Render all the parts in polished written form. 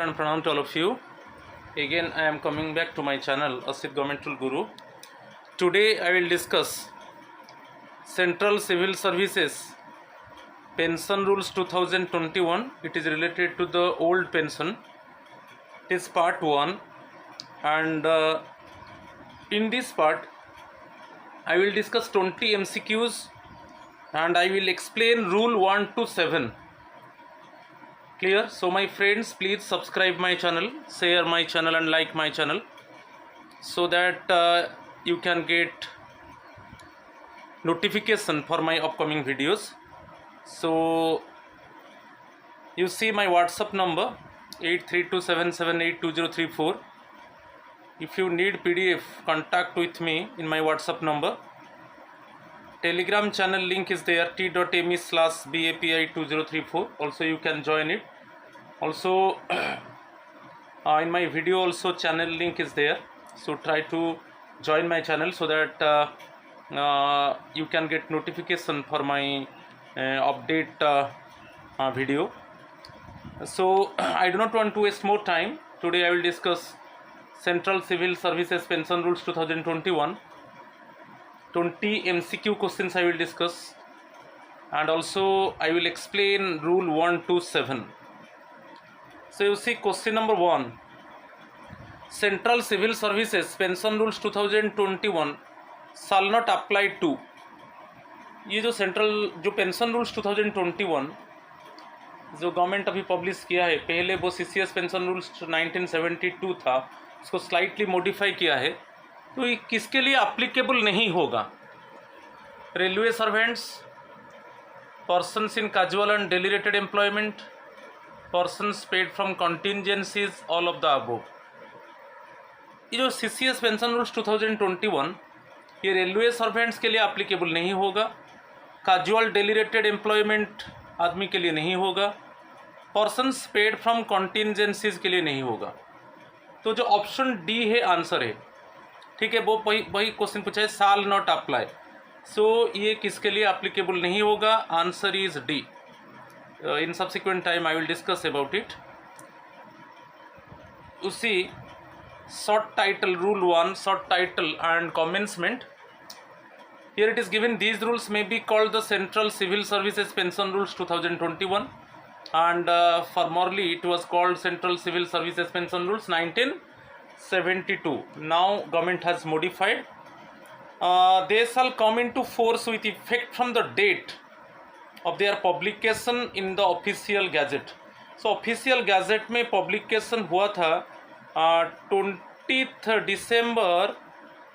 and pranam to all of you. Again, I am coming back to my channel, Asit Government Tool Guru. Today, I will discuss Central Civil Services Pension Rules 2021. It is related to the old pension. It is part 1, and in this part, I will discuss 20 MCQs and I will explain Rule 1 to 7. Clear? So my friends, please subscribe my channel, share my channel and like my channel so that you can get notification for my upcoming videos. So you see my WhatsApp number 8327782034. If you need PDF, contact with me in my WhatsApp number. Telegram channel link is there, t.me/BAPI2034. Also you can join it. Also in my video also channel link is there. So try to join my channel so that you can get notification for my update video. So I do not want to waste more time. Today I will discuss Central Civil Services Pension Rules 2021. 20 MCQ questions I will discuss, and also I will explain Rule 1 to 7. So you see question number 1. Central Civil Services Pension Rules 2021 shall not apply to. ये जो central जो pension rules 2021 जो government अभी publish किया है, पहले वो CCS pension rules 1972 था, उसको स्लाइटली मॉडिफाई किया है, तो ये किसके लिए अप्लीकेबल नहीं होगा? Railway servants, persons in casual and daily rated employment, persons paid from contingencies, all of the above. ये जो CCS पेंशन रूल्स 2021 ये रेलवे सर्वेंट्स के लिए अप्लीकेबल नहीं होगा, कैजुअल डेली रेटेड एम्प्लॉयमेंट आदमी के लिए नहीं होगा, पर्सन्स पेड फ्रॉम कॉन्टिंजेंसीज के लिए नहीं होगा. तो जो ऑप्शन डी है आंसर है. ठीक है, वो वही क्वेश्चन पूछा है, शाल नॉट अप्लाई. सो ये किसके लिए अप्लीकेबल नहीं होगा? Answer is D. In subsequent time I will discuss about it. उसी short title rule 1 short title and commencement. Here it is given these rules may be called the Central Civil Services Pension Rules 2021, and formerly it was called Central Civil Services Pension Rules 1972. Now government has modified. They shall come into force with effect from the date of their publication in the official gazette. So official gazette में publication हुआ था 20th December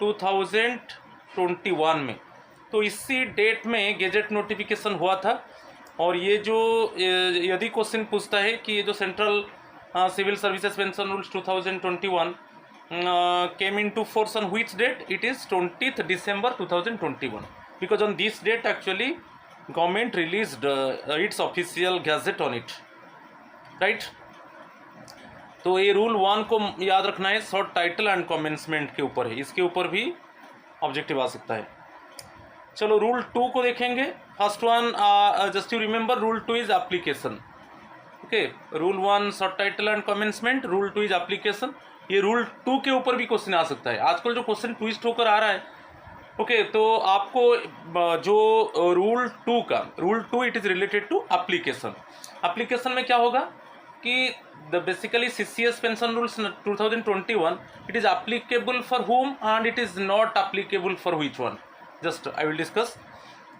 2021 में. तो इसी date में gazette notification हुआ था. और ये जो यदि क्वेश्चन पूछता है कि ये जो central civil services pension rules 2021 came into force on which date? It is 20th December 2021, because on this date actually government released its official gazette on it, right? तो ये रूल 1 को याद रखना है, शॉर्ट टाइटल एंड कमेंसमेंट के ऊपर है, इसके ऊपर भी ऑब्जेक्टिव आ सकता है. चलो रूल 2 को देखेंगे. First one, just you remember, rule 2 is application. Okay, rule 1 short title and commencement, rule 2 is application. ये रूल 2 के ऊपर भी क्वेश्चन आ सकता है. आजकल जो क्वेश्चन ट्विस्ट होकर आ रहा है, ओके, तो आपको जो rule 2 it is related to application. Application में क्या होगा कि basically CCS pension rules 2021 it is applicable for whom and it is not applicable for which one. Just I will discuss.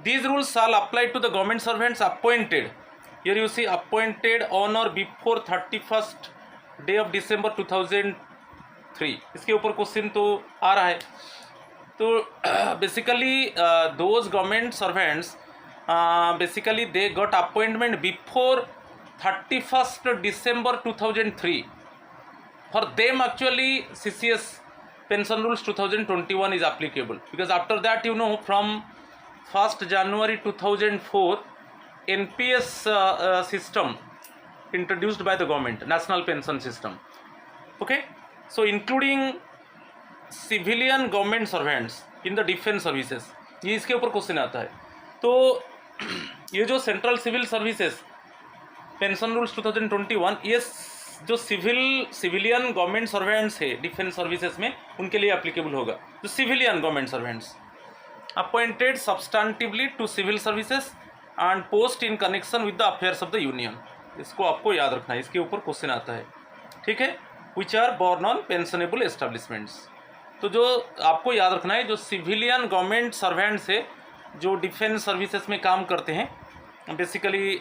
These rules shall apply to the government servants appointed. Here you see appointed on or before 31st day of December 2003. इसके ऊपर question तो आ रहा है. तो basically those government servants basically they got appointment before 31st December 2003. For them actually CCS Pension Rules 2021 is applicable, because after that, you know, from 1st January 2004 NPS system introduced by the government, National Pension System. Okay, so including civilian government servants in the defense services, ये इसके ऊपर question आता है. तो ये जो central civil services pension rules 2021 ये जो सिविलियन गवर्नमेंट सर्वेंट्स है डिफेंस सर्विसेज में, उनके लिए एप्लीकेबल होगा। जो civilian government servants appointed substantively to civil services and post in connection with the affairs of the यूनियन, इसको आपको याद रखना है, इसके ऊपर क्वेश्चन आता है, ठीक है। Which are borne on pensionable establishments, तो जो आपको याद रखना है, जो सिविलियन गवर्नमेंट सर्वेंट्स है जो डिफेंस सर्विसेज में काम करते हैं, basically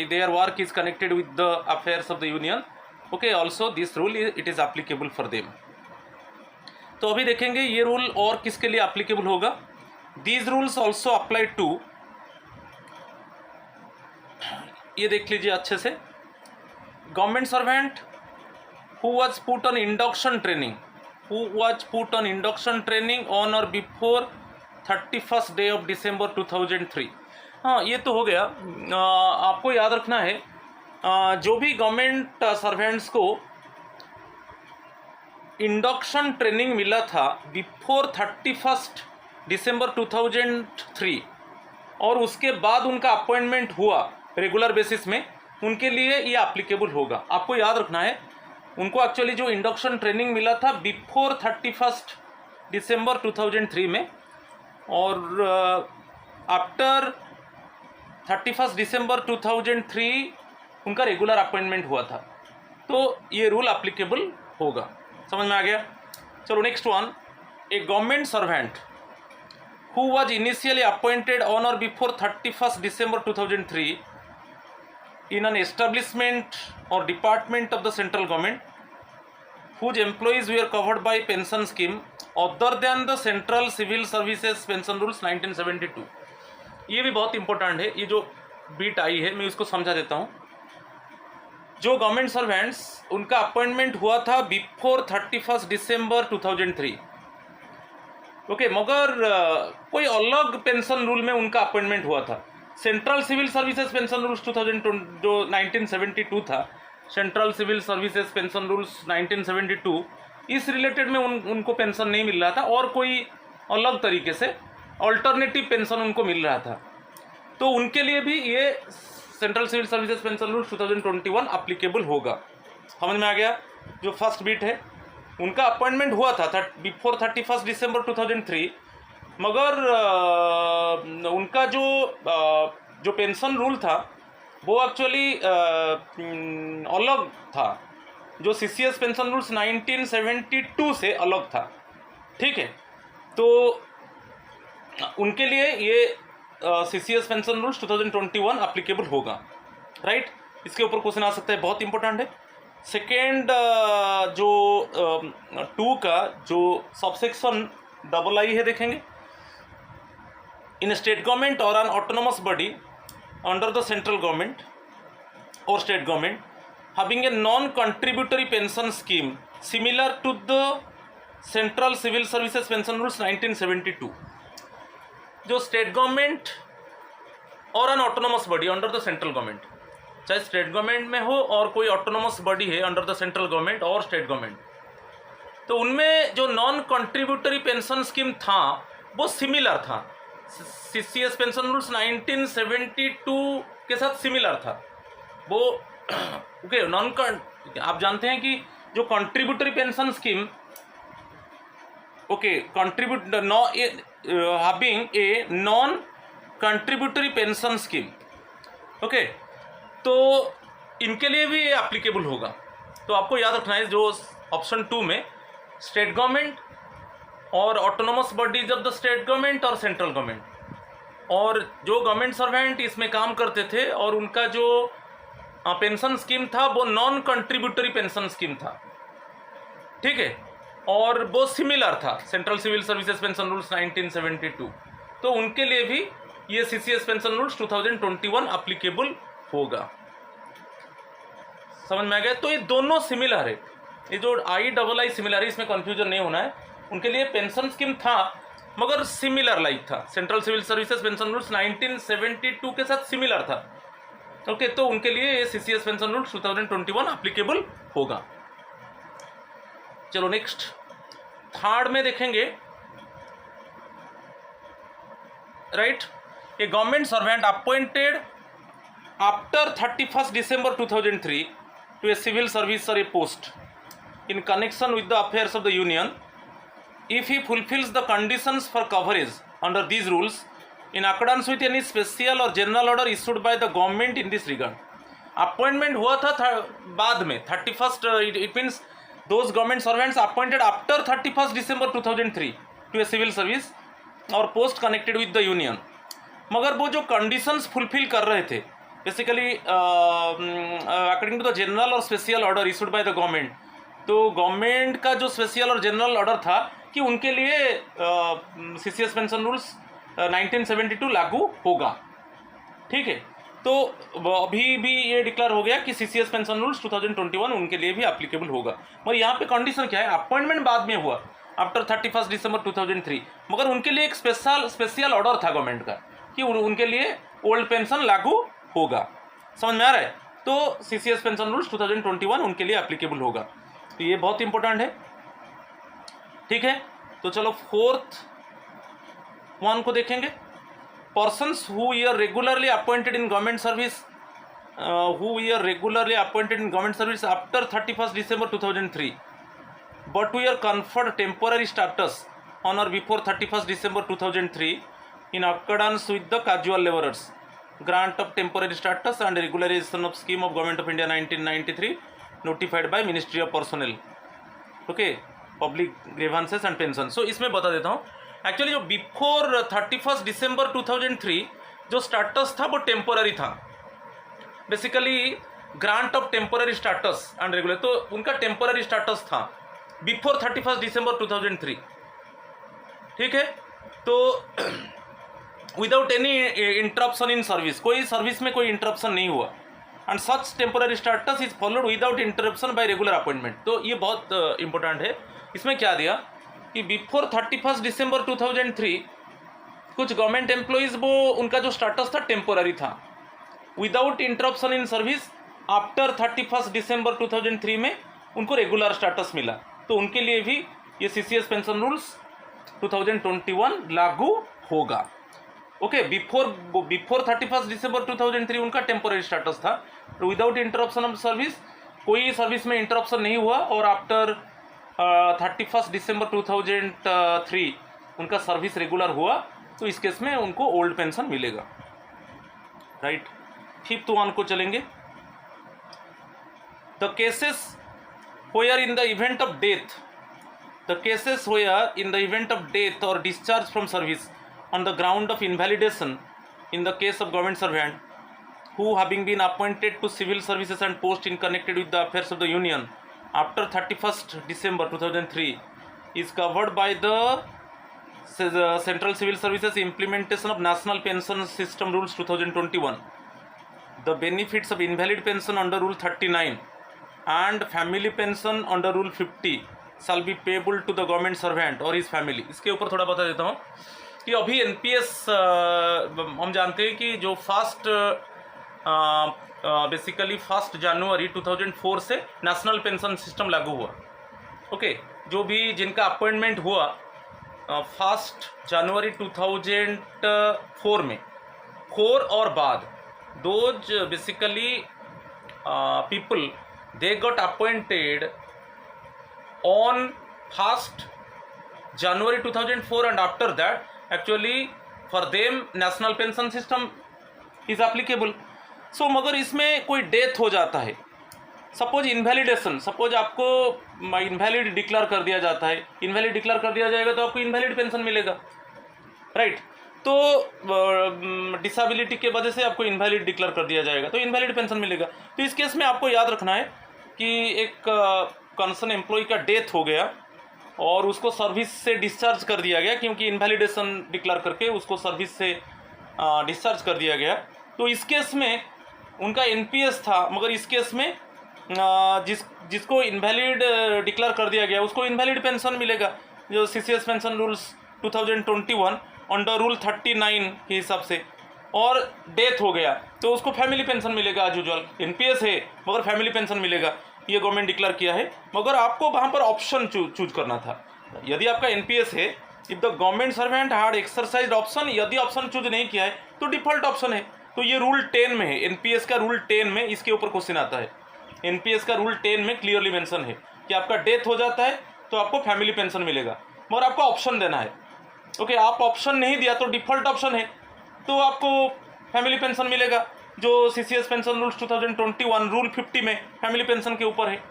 their work is connected with the affairs of the union, okay, also this rule it is applicable for them. तो अभी देखेंगे ये रूल और किसके लिए एप्लीकेबल होगा। These rules also apply to, ये देख लीजिए अच्छे से, government servant who was put on induction training on or before 31st day of December 2003। हाँ, ये तो हो गया। आपको याद रखना है, जो भी गवर्नमेंट सर्वेंट्स को इंडक्शन ट्रेनिंग मिला था बिफोर 31st दिसंबर 2003 और उसके बाद उनका अपॉइंटमेंट हुआ रेगुलर बेसिस में, उनके लिए ये एप्लीकेबल होगा। आपको याद रखना है, उनको एक्चुअली जो इंडक्शन ट्रेनिंग मिला था बिफोर 31st दिसंबर 2003 में, और आफ्टर 31st दिसंबर 2003 उनका रेगुलर अपॉइंटमेंट हुआ था, तो ये रूल एप्लीकेबल होगा। समझ में आ गया। चलो next one, a government servant who was initially appointed on or before 31st December 2003 in an establishment or department of the central government whose employees were covered by pension scheme other than the central civil services pension rules 1972। ये भी बहुत important है, ये जो beat आई है मैं इसको समझा देता हूँ। जो गवर्नमेंट सर्वेंट्स उनका अपॉइंटमेंट हुआ था बिफोर 31st दिसंबर 2003, ओके, मगर कोई अलग पेंशन रूल में उनका अपॉइंटमेंट हुआ था। Central civil services pension rules 2002 जो 1972 था, central civil services pension rules 1972, इस रिलेटेड में उनको पेंशन नहीं मिल रहा था और कोई अलग तरीके से अल्टरनेटिव पेंशन उनको मिल रहा था, तो उनके लिए भी ये central civil services pension rules 2021 applicable होगा। समझ में आ गया। जो फर्स्ट बीट है, उनका अपॉइंटमेंट हुआ था बिफोर 31st दिसंबर 2003, मगर उनका जो पेंशन रूल था वो एक्चुअली अलग था, जो सीसीएस पेंशन रूल्स 1972 से अलग था, ठीक है। तो उनके लिए ये सीसीएस पेंशन रूल्स 2021 एप्लीकेबल होगा, राइट। इसके ऊपर क्वेश्चन आ सकता है, बहुत इंपॉर्टेंट है। सेकेंड जो 2 का जो सबसेक्शन आई है देखेंगे, in a state government or an autonomous body under the central government or state government having a non-contributory pension scheme similar to the central civil services pension rules 1972। जो state government और N autonomous body under the central government, चाहे state government में हो और कोई autonomous body है under the central government और state government, तो उनमें जो नॉन कंट्रीब्यूटरी पेंशन स्कीम था वो सिमिलर था, सीसीएस पेंशन रूल्स 1972 के साथ सिमिलर था वो, ओके। आप जानते हैं कि जो contributory pension scheme, okay, having a non contributory pension scheme, okay, तो इनके लिए भी ये एप्लीकेबल होगा। तो आपको याद रखना है, जो ऑप्शन 2 में स्टेट गवर्नमेंट और autonomous bodies of the state government और सेंट्रल गवर्नमेंट, और जो गवर्नमेंट सर्वेंट इसमें काम करते थे और उनका जो पेंशन स्कीम था वो नॉन कंट्रीब्यूटरी पेंशन स्कीम था, ठीक है, और वो सिमिलर था central civil services pension rules 1972, तो उनके लिए भी ये सीसीएस पेंशन रूल्स 2021 एप्लीकेबल होगा। समझ में आ गया। तो ये दोनों सिमिलर है, ये जो आई सिमिलर है, इसमें कंफ्यूजन नहीं होना है। उनके लिए पेंशन स्कीम था मगर सिमिलर लाइक था, central civil services pension rules 1972 के साथ सिमिलर था, ओके, तो उनके लिए ये सीसीएस पेंशन रूल्स 2021 एप्लीकेबल होगा। चलो नेक्स्ट, थर्ड में देखेंगे, right, a government servant appointed after 31st December 2003 to a civil service or a post in connection with the affairs of the union if he fulfills the conditions for coverage under these rules in accordance with any special or general order issued by the government in this regard. Appointment हुआ था बाद में 31st, it means those government servants appointed after 31st December 2003 to a civil service और post connected with the union, मगर वो जो conditions fulfil कर रहे थे basically according to the general or special order issued by the government, तो government का जो स्पेशल और जनरल ऑर्डर था कि उनके लिए CCS पेंशन रूल्स 1972 लागू होगा। ठीक है, तो अभी भी ये डिक्लेयर हो गया कि CCS पेंशन रूल्स 2021 उनके लिए भी एप्लीकेबल होगा। मगर यहाँ पे कंडीशन क्या है, अपॉइंटमेंट बाद में हुआ आफ्टर 31st December 2003, मगर उनके लिए एक स्पेशल ऑर्डर था गवर्नमेंट का कि उनके लिए ओल्ड पेंशन लागू होगा। समझ में आ रहा है? तो CCS पेंशन रूल्स 2021 उनके लिए एप्लीकेबल होगा, तो ये बहुत इंपॉर्टेंट है। ठीक है, तो चलो 4th वन को देखेंगे। Persons who were regularly appointed in government service after 31st December 2003 but were conferred temporary status on or before 31st December 2003 in accordance with the casual laborers grant of temporary status and regularization of scheme of Government of India 1993 notified by Ministry of Personnel, okay, public grievances and pensions। so इसमें बता देता हूँ actually जो before 31st December 2003 जो status था वो temporary था, basically grant of temporary status and regular, तो उनका टेम्पोररी स्टाटस था बिफोर 31st December 2003। ठीक है, तो without any interruption in service, कोई सर्विस में कोई इंटरप्शन नहीं हुआ, and such temporary status is followed without interruption bye regular appointment. तो ये बहुत इंपॉर्टेंट है। इसमें क्या दिया कि बिफोर 31st December 2003 कुछ गवर्नमेंट एम्प्लॉइज वो उनका जो स्टाटस था टेम्पोररी था, without interruption in service after 31st December 2003 में उनको रेगुलर स्टाटस मिला, तो उनके लिए भी ये CCS पेंशन रूल्स 2021 लागू होगा। ओके, बिफोर 31st December 2003 उनका टेम्पोररी स्टाटस था, विदाउट इंटरप्शन ऑफ सर्विस, कोई सर्विस में इंटरप्शन नहीं हुआ, और आफ्टर 31st December 2003 उनका सर्विस रेगुलर हुआ, तो इस केस में उनको ओल्ड पेंशन मिलेगा। राइट, 5th वन को चलेंगे। The cases where in the event of death or discharge from service on the ground of invalidation in the case of government servant who having been appointed to civil services and post in connected with the affairs of the union after 31st December 2003 is covered by the Central Civil Services implementation of National Pension System Rules 2021. The benefits of invalid pension under Rule 39 and family pension under Rule 50 shall be payable to the government servant or his family। इसके ऊपर थोड़ा बता देता हूँ कि अभी NPS हम जानते हैं कि जो बेसिकली 1 जनवरी 2004 से नेशनल पेंशन सिस्टम लागू हुआ। ओके, जो भी जिनका अपॉइंटमेंट हुआ 1 जनवरी 2004 में, 4 और बाद, those basically people they got appointed on 1 January 2004 and after that actually for them national pension system is applicable। so मगर इसमें कोई डेथ हो जाता है, सपोज इनवैलिडेशन, सपोज आपको इनवैलिड डिक्लेयर कर दिया जाता है, इनवैलिड डिक्लेयर कर दिया जाएगा तो आपको इनवैलिड पेंशन मिलेगा। राइट, तो डिसेबिलिटी के वजह से आपको इनवैलिड डिक्लेयर कर दिया जाएगा तो इनवैलिड पेंशन मिलेगा। तो इस केस में आपको याद रखना है कि एक कंसर्न एम्प्लॉय का डेथ हो गया और उसको सर्विस से डिस्चार्ज कर दिया गया, क्योंकि इनवैलिडेशन डिक्लेयर करके उसको सर्विस से डिस्चार्ज कर दिया गया, तो इस केस में उनका NPS था, मगर इस केस में जिसको इनवैलिड डिक्लेयर कर दिया गया उसको इनवैलिड पेंशन मिलेगा, जो CCS pension rules 2021 under rule 39 के हिसाब से, और डेथ हो गया तो उसको फैमिली पेंशन मिलेगा एज यूजुअल। NPS है मगर फैमिली पेंशन मिलेगा, ये गवर्नमेंट डिक्लेयर किया है, मगर आपको वहाँ पर ऑप्शन चूज करना था। यदि आपका NPS है, if the government servant hard exercise option, यदि ऑप्शन चूज नहीं किया है तो डिफॉल्ट ऑप्शन है, तो ये रूल 10 में है, NPS का रूल 10 में इसके ऊपर क्वेश्चन आता है। एनपीएस का रूल 10 में क्लियरली मेंशन है कि आपका डेथ हो जाता है तो आपको फैमिली पेंशन मिलेगा, मगर आपको ऑप्शन देना है। ओके, आप ऑप्शन नहीं दिया तो डिफ़ॉल्ट ऑप्शन है तो आपको फैमिली पेंशन मिलेगा, जो सीसीएस पेंशन रूल्स 2021 रूल 50 में फैमिली पेंशन के ऊपर है।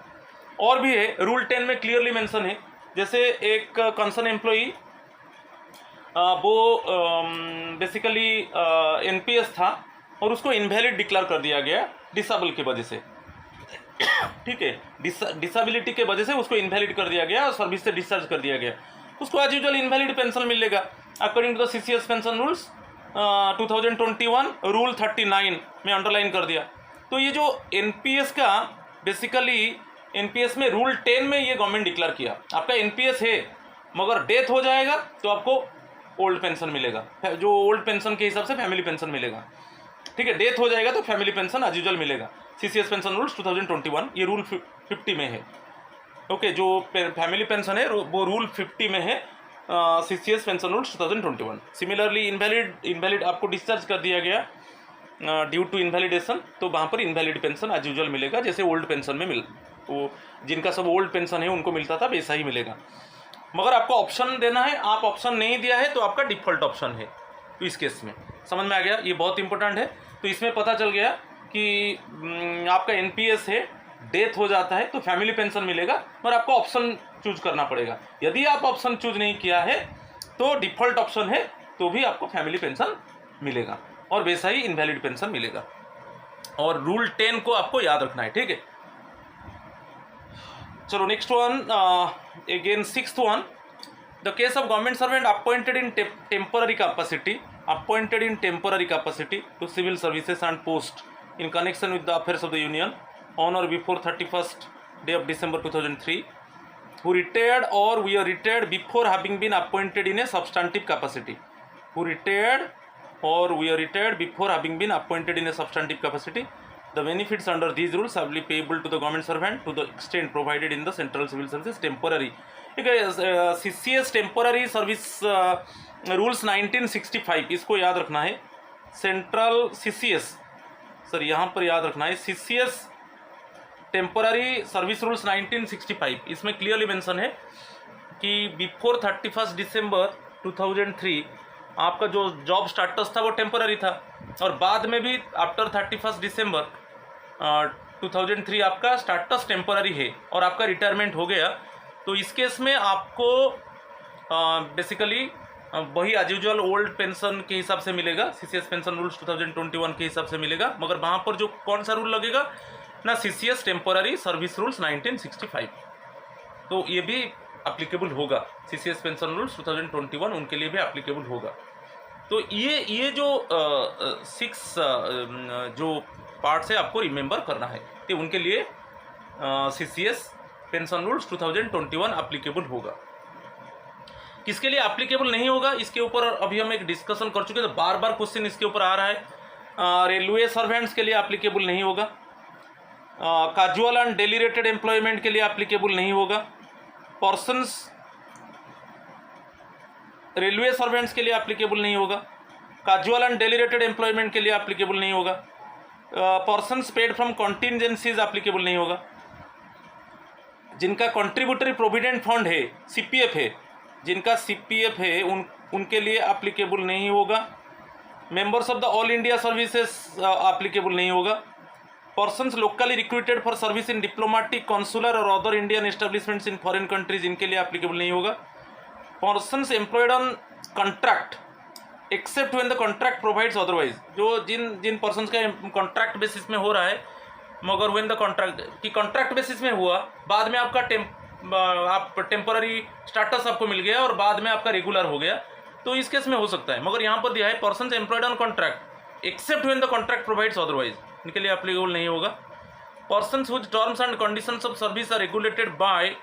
और भी है, रूल 10 में क्लियरली मेंशन है, जैसे एक कंसर्न एम्प्लॉई वो बेसिकली एनपीएस था और उसको इनवैलिड डिक्लेयर कर दिया गया डिसेबल की वजह से, ठीक है, डिसेबिलिटी के वजह से उसको इनवैलिड कर दिया गया और सर्विस से डिस्चार्ज कर दिया गया, उसको एज यूजुअल इनवैलिड पेंशन मिलेगा according to the CCS pension rules 2021 rule 39 में अंडरलाइन कर दिया। तो ये जो एनपीएस का बेसिकली एनपीएस में रूल 10 में ये गवर्नमेंट डिक्लेयर किया, आपका एनपीएस है मगर डेथ हो जाएगा तो आपको ओल्ड पेंशन मिलेगा, जो ओल्ड पेंशन के हिसाब से फैमिली पेंशन मिलेगा, ठीक है, डेथ हो जाएगा तो फैमिली पेंशन एज यूजुअल मिलेगा। सीसीएस पेंशन रूल्स 2021 ये रूल 50 में है। ओके, जो फैमिली पेंशन है वो रूल 50 में है, CCS pension rules 2021। Similarly invalid आपको डिस्चार्ज कर दिया गया ड्यू टू इनवैलिडेशन, तो वहाँ पर इनवैलिड पेंशन एज यूजुअल मिलेगा, जैसे ओल्ड पेंशन में वो जिनका सब ओल्ड पेंशन है उनको मिलता था वैसा ही मिलेगा, मगर आपको ऑप्शन देना है। आप ऑप्शन नहीं दिया है तो आपका डिफ़ॉल्ट ऑप्शन है। तो इस केस में समझ में आ गया, ये बहुत इंपॉर्टेंट है। तो इसमें पता चल गया कि आपका एनपीएस है, डेथ हो जाता है तो फैमिली पेंशन मिलेगा, और आपको ऑप्शन चूज करना पड़ेगा। यदि आप ऑप्शन चूज नहीं किया है तो डिफ़ॉल्ट ऑप्शन है तो भी आपको फैमिली पेंशन मिलेगा, और वैसा ही इनवैलिड पेंशन मिलेगा। और रूल 10 को आपको याद रखना है, ठीक है। चलो next one, again 6th one, the case of government servant appointed in temporary capacity to civil services and post in connection with the affairs of the union on or before 31st day of December 2003, who retired or were retired before having been appointed in a substantive capacity, the benefits under these rules shall be payable to the government servant to the extent provided in the Central Civil Services Temporary CCS Temporary Service Rules 1965, इसको याद रखना है। Central CCS, sir यहाँ पर याद रखना है, CCS temporary service rules 1965, इसमें क्लियरली मेंशन है कि बिफोर 31 दिसंबर 2003 आपका जो जॉब स्टाटस था वो टेम्पोररी था, और बाद में भी आफ्टर 31 दिसंबर 2003 आपका स्टाटस टेम्पोररी है और आपका रिटायरमेंट हो गया। तो इस केस में आपको बेसिकली वही एज यूजुअल ओल्ड पेंशन के हिसाब से मिलेगा, सीसीएस पेंशन रूल्स 2021 के हिसाब से मिलेगा, मगर वहाँ पर जो कौन सा रूल लगेगा ना, सीसीएस टेम्पोररी सर्विस रूल्स 1965, तो ये भी एप्लीकेबल होगा। सीसीएस पेंशन रूल्स 2021 उनके लिए भी एप्लीकेबल होगा। तो ये जो 6 जो पार्ट्स है आपको रिमेंबर करना है, तो उनके लिए सीसीएस पेंशन रूल्स 2021 एप्लीकेबल होगा। किसके लिए एप्लीकेबल नहीं होगा, इसके ऊपर अभी हम एक डिस्कशन कर चुके हैं, तो बार बार क्वेश्चन इसके ऊपर आ रहा है। रेलवे सर्वेंट्स के लिए एप्लीकेबल नहीं होगा, casual and daily rated employment के लिए एप्लीकेबल नहीं होगा, पर्सन्स रेलवे सर्वेंट्स के लिए एप्लीकेबल नहीं होगा, casual and daily rated employment के लिए एप्लीकेबल नहीं होगा, persons paid from contingencies applicable नहीं होगा, जिनका कंट्रीब्यूटरी प्रोविडेंट फंड है सीपीएफ है, जिनका सीपीएफ है उनके लिए एप्लीकेबल नहीं होगा, members of the all India services applicable नहीं होगा, persons locally recruited for service in diplomatic consular or other Indian establishments in foreign countries इनके लिए एप्लीकेबल नहीं होगा, persons employed on contract except when the contract provides otherwise, जो जिन persons का contract basis में हो रहा है, मगर व्हेन द कॉन्ट्रैक्ट की कॉन्ट्रैक्ट बेसिस में हुआ, बाद में आपका आप टेम्पररी स्टाटस आपको मिल गया और बाद में आपका रेगुलर हो गया, तो इस केस में हो सकता है। मगर यहाँ पर दिया है persons employed on contract except when the contract provides otherwise, इनके लिए एप्लीकेबल नहीं होगा। Persons whose terms and conditions of service are regulated by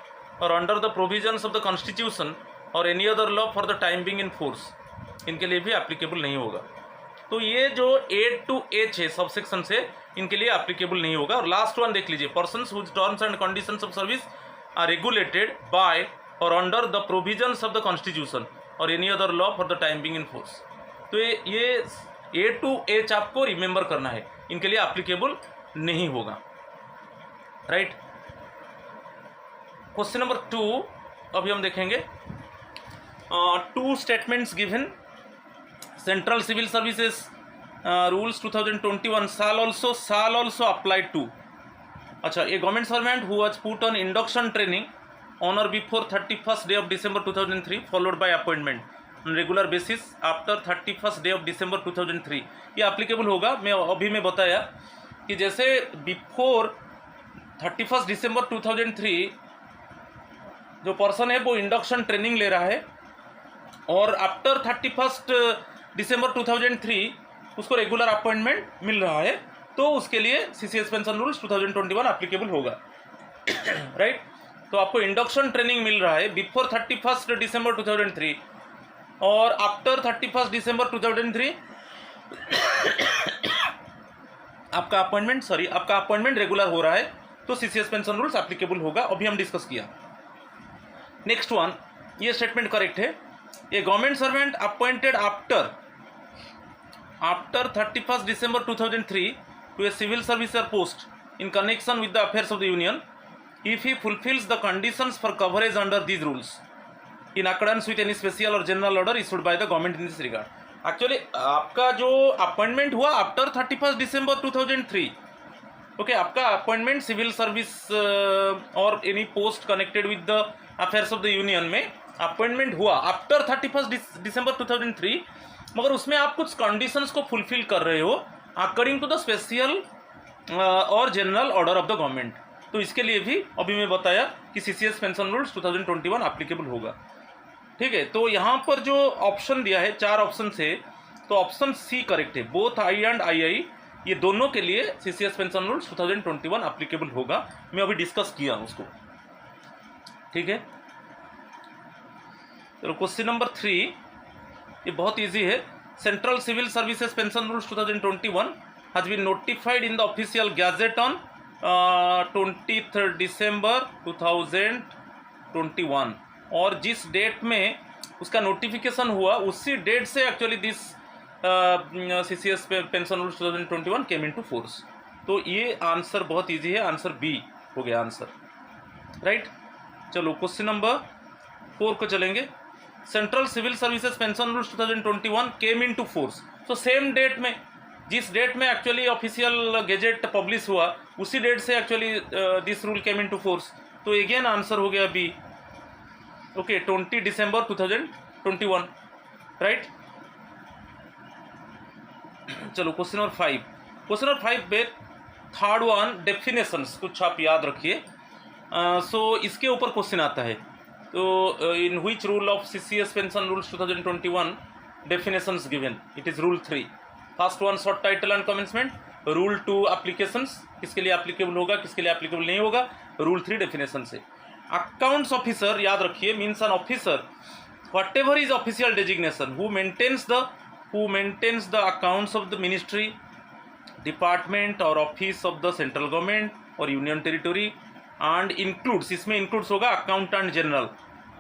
or under the provisions of the constitution or any other law for the time being in force, इनके लिए भी applicable नहीं होगा। तो ये जो A to H है subsection से, इनके लिए एप्लीकेबल नहीं होगा। और लास्ट वन देख लीजिए, persons whose terms and conditions of service are regulated by or under the provisions of the constitution or any other law for the time being in force. तो ये A to H आपको remember करना है, इनके लिए applicable नहीं होगा। Right. Question number 2 अभी हम देखेंगे। 2 statements given, central civil services rules 2021 shall also apply to, अच्छा, a government servant who was put on induction training on or before 31st day of December 2003 followed by appointment on regular basis after 31st day of December 2003, ये applicable होगा। मैं बताया कि जैसे before 31st December 2003 जो person है वो induction training ले रहा है और आफ्टर 31st दिसंबर 2003 उसको रेगुलर अपॉइंटमेंट मिल रहा है, तो उसके लिए सीसीएस पेंशन रूल्स 2021 एप्लीकेबल होगा। राइट। तो आपको इंडक्शन ट्रेनिंग मिल रहा है बिफोर 31st दिसंबर 2003 और आफ्टर 31st दिसंबर 2003 आपका अपॉइंटमेंट रेगुलर हो रहा है, तो सीसीएस पेंशन रूल्स एप्लीकेबल होगा। अभी हम डिस्कस किया। नेक्स्ट वन, ये स्टेटमेंट करेक्ट है। A government servant appointed after 31st December 2003 to a civil service post in connection with the affairs of the union, if he fulfills the conditions for coverage under these rules in accordance with any special or general order issued by the government in this regard. Actually आपका जो appointment हुआ after 31st December 2003, okay, आपका appointment civil service और any post connected with the affairs of the union में appointment हुआ after 31st December 2003, मगर उसमें आप कुछ कंडीशंस को फुलफिल कर रहे हो अकॉर्डिंग टू द स्पेशल और general order of the government, तो इसके लिए भी अभी मैं बताया कि सीसीएस पेंशन रूल्स 2021 एप्लीकेबल होगा। ठीक है, तो यहाँ पर जो ऑप्शन दिया है 4 ऑप्शन से, तो ऑप्शन सी करेक्ट है। बोथ आई एंड आई ये दोनों के लिए सीसीएस पेंशन रूल्स 2021 एप्लीकेबल होगा। मैं अभी डिस्कस किया उसको। ठीक है, चलो क्वेश्चन नंबर 3, ये बहुत इजी है। Central civil services pension rules 2021 has been notified in the official gazette on 23 December 2021, और जिस डेट में उसका नोटिफिकेशन हुआ उसी डेट से actually this CCS pension rules 2021 came into force. तो ये आंसर बहुत इजी है, आंसर बी हो गया आंसर। राइट। चलो क्वेश्चन नंबर 4 को चलेंगे। Central civil services pension rules 2021 came into force, तो सेम डेट में, जिस डेट में एक्चुअली ऑफिशियल गेजेट पब्लिश हुआ उसी डेट से actually this rule came into force, तो अगेन आंसर हो गया बी। Okay, 20 December 2021। राइट। चलो क्वेश्चन नंबर 5। क्वेश्चन नंबर 5 पे थर्ड वन डेफिनेशंस कुछ आप याद रखिए। सो इसके ऊपर क्वेश्चन आता है, तो इन which rule of CCS pension rules 2021 definitions given? It is rule 3. First one short title and commencement, rule 2 applications, किसके लिए एप्लीकेबल होगा किसके लिए एप्लीकेबल नहीं होगा, रूल 3 डेफिनेशन से। अकाउंट्स ऑफिसर याद रखिए means an officer whatever is official designation who maintains the accounts of the ministry, department or office of the central government or union territory, and includes, इसमें includes होगा accountant general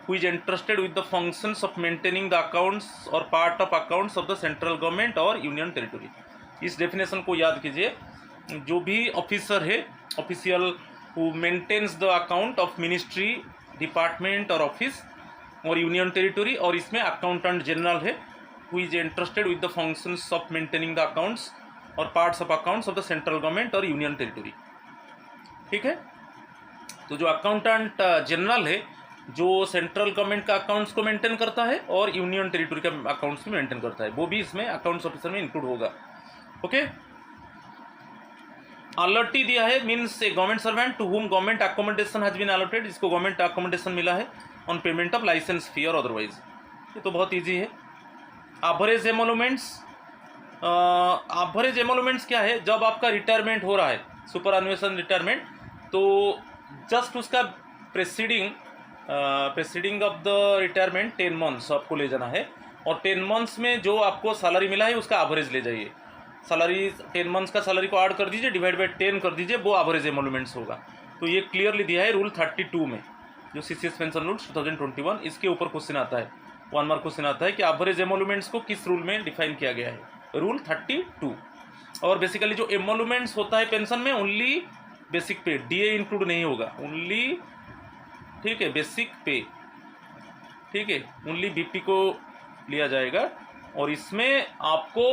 who is entrusted with the functions of maintaining the accounts or part of accounts of the central government और union territory। इस definition को याद कीजिए। जो भी officer है official who maintains the account of ministry, department or office और union territory, और इसमें अकाउंटेंट जनरल है who is entrusted with the functions of maintaining the accounts और parts of accounts of the central government और union territory. ठीक है, तो जो अकाउंटेंट जनरल है जो सेंट्रल गवर्नमेंट का अकाउंट्स को मेंटेन करता है और यूनियन टेरिटरी का अकाउंट्स भी मेंटेन करता है, वो भी इसमें अकाउंट्स ऑफिसर में इंक्लूड होगा। ओके, अलर्टी दिया है means a government servant to whom government accommodation has been allotted, इसको गवर्नमेंट अकोमोडेशन मिला है on payment of licence fee or otherwise. ये तो बहुत ईजी है। एवरेज एमोलुमेंट्स, एवरेज एमोलुमेंट्स क्या है, जब आपका रिटायरमेंट हो रहा है सुपर एनुएशन रिटायरमेंट, तो जस्ट उसका presiding of the retirement 10 months आपको ले जाना है, और 10 मंथ्स में जो आपको सैलरी मिला है उसका एवरेज ले जाइए। सैलरी 10 मंथ्स का सैलरी को ऐड कर दीजिए, डिवाइड बाई 10 कर दीजिए, वो एवरेज एमोलुमेंट्स होगा। तो ये क्लियरली दिया है रूल 32 में, जो सीसीएस पेंशन रूल्स 2021, इसके ऊपर क्वेश्चन आता है, 1 मार्क क्वेश्चन आता है कि एवरेज एमोलुमेंट्स को किस रूल में डिफाइन किया गया है, रूल 32। और बेसिकली जो एमोलुमेंट्स होता है पेंशन में ओनली बेसिक पे, डीए इंक्लूड नहीं होगा, ओनली, ठीक है, बेसिक पे, ठीक है, ओनली बीपी को लिया जाएगा। और इसमें आपको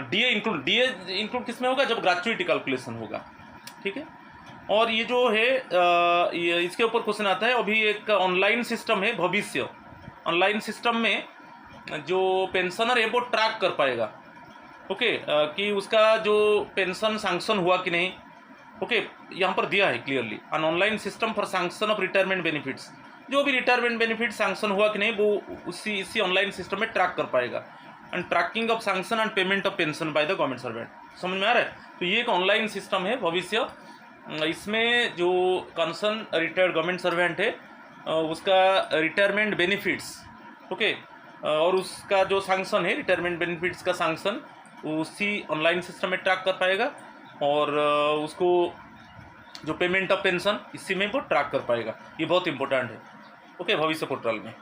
डीए इंक्लूड किस में होगा, जब ग्रेच्युइटी कैलकुलेशन होगा, ठीक है। और ये जो है ये इसके ऊपर क्वेश्चन आता है। अभी एक ऑनलाइन सिस्टम है भविष्य, ऑनलाइन सिस्टम में जो पेंशनर है वो ट्रैक कर पाएगा, ओके, कि उसका जो पेंशन सैंक्शन हुआ कि नहीं, ओके, यहाँ पर दिया है clearly, an online system for sanction of retirement benefits, जो भी रिटायरमेंट बेनिफिट सैंक्शन हुआ कि नहीं वो इसी ऑनलाइन सिस्टम में ट्रैक कर पाएगा। And tracking of sanction and payment of pension by the government servant, समझ में आ रहा है। तो ये एक ऑनलाइन सिस्टम है भविष्य, इसमें जो कंसर्न रिटायर्ड गवर्नमेंट सर्वेंट है उसका रिटायरमेंट बेनिफिट्स, ओके, और उसका जो सैंक्शन है रिटायरमेंट बेनिफिट्स का सैंक्शन उसी ऑनलाइन सिस्टम में ट्रैक कर पाएगा, और उसको जो पेमेंट ऑफ पेंशन इसी में वो ट्रैक कर पाएगा। ये बहुत इंपॉर्टेंट है, ओके, भविष्य पोर्टल में।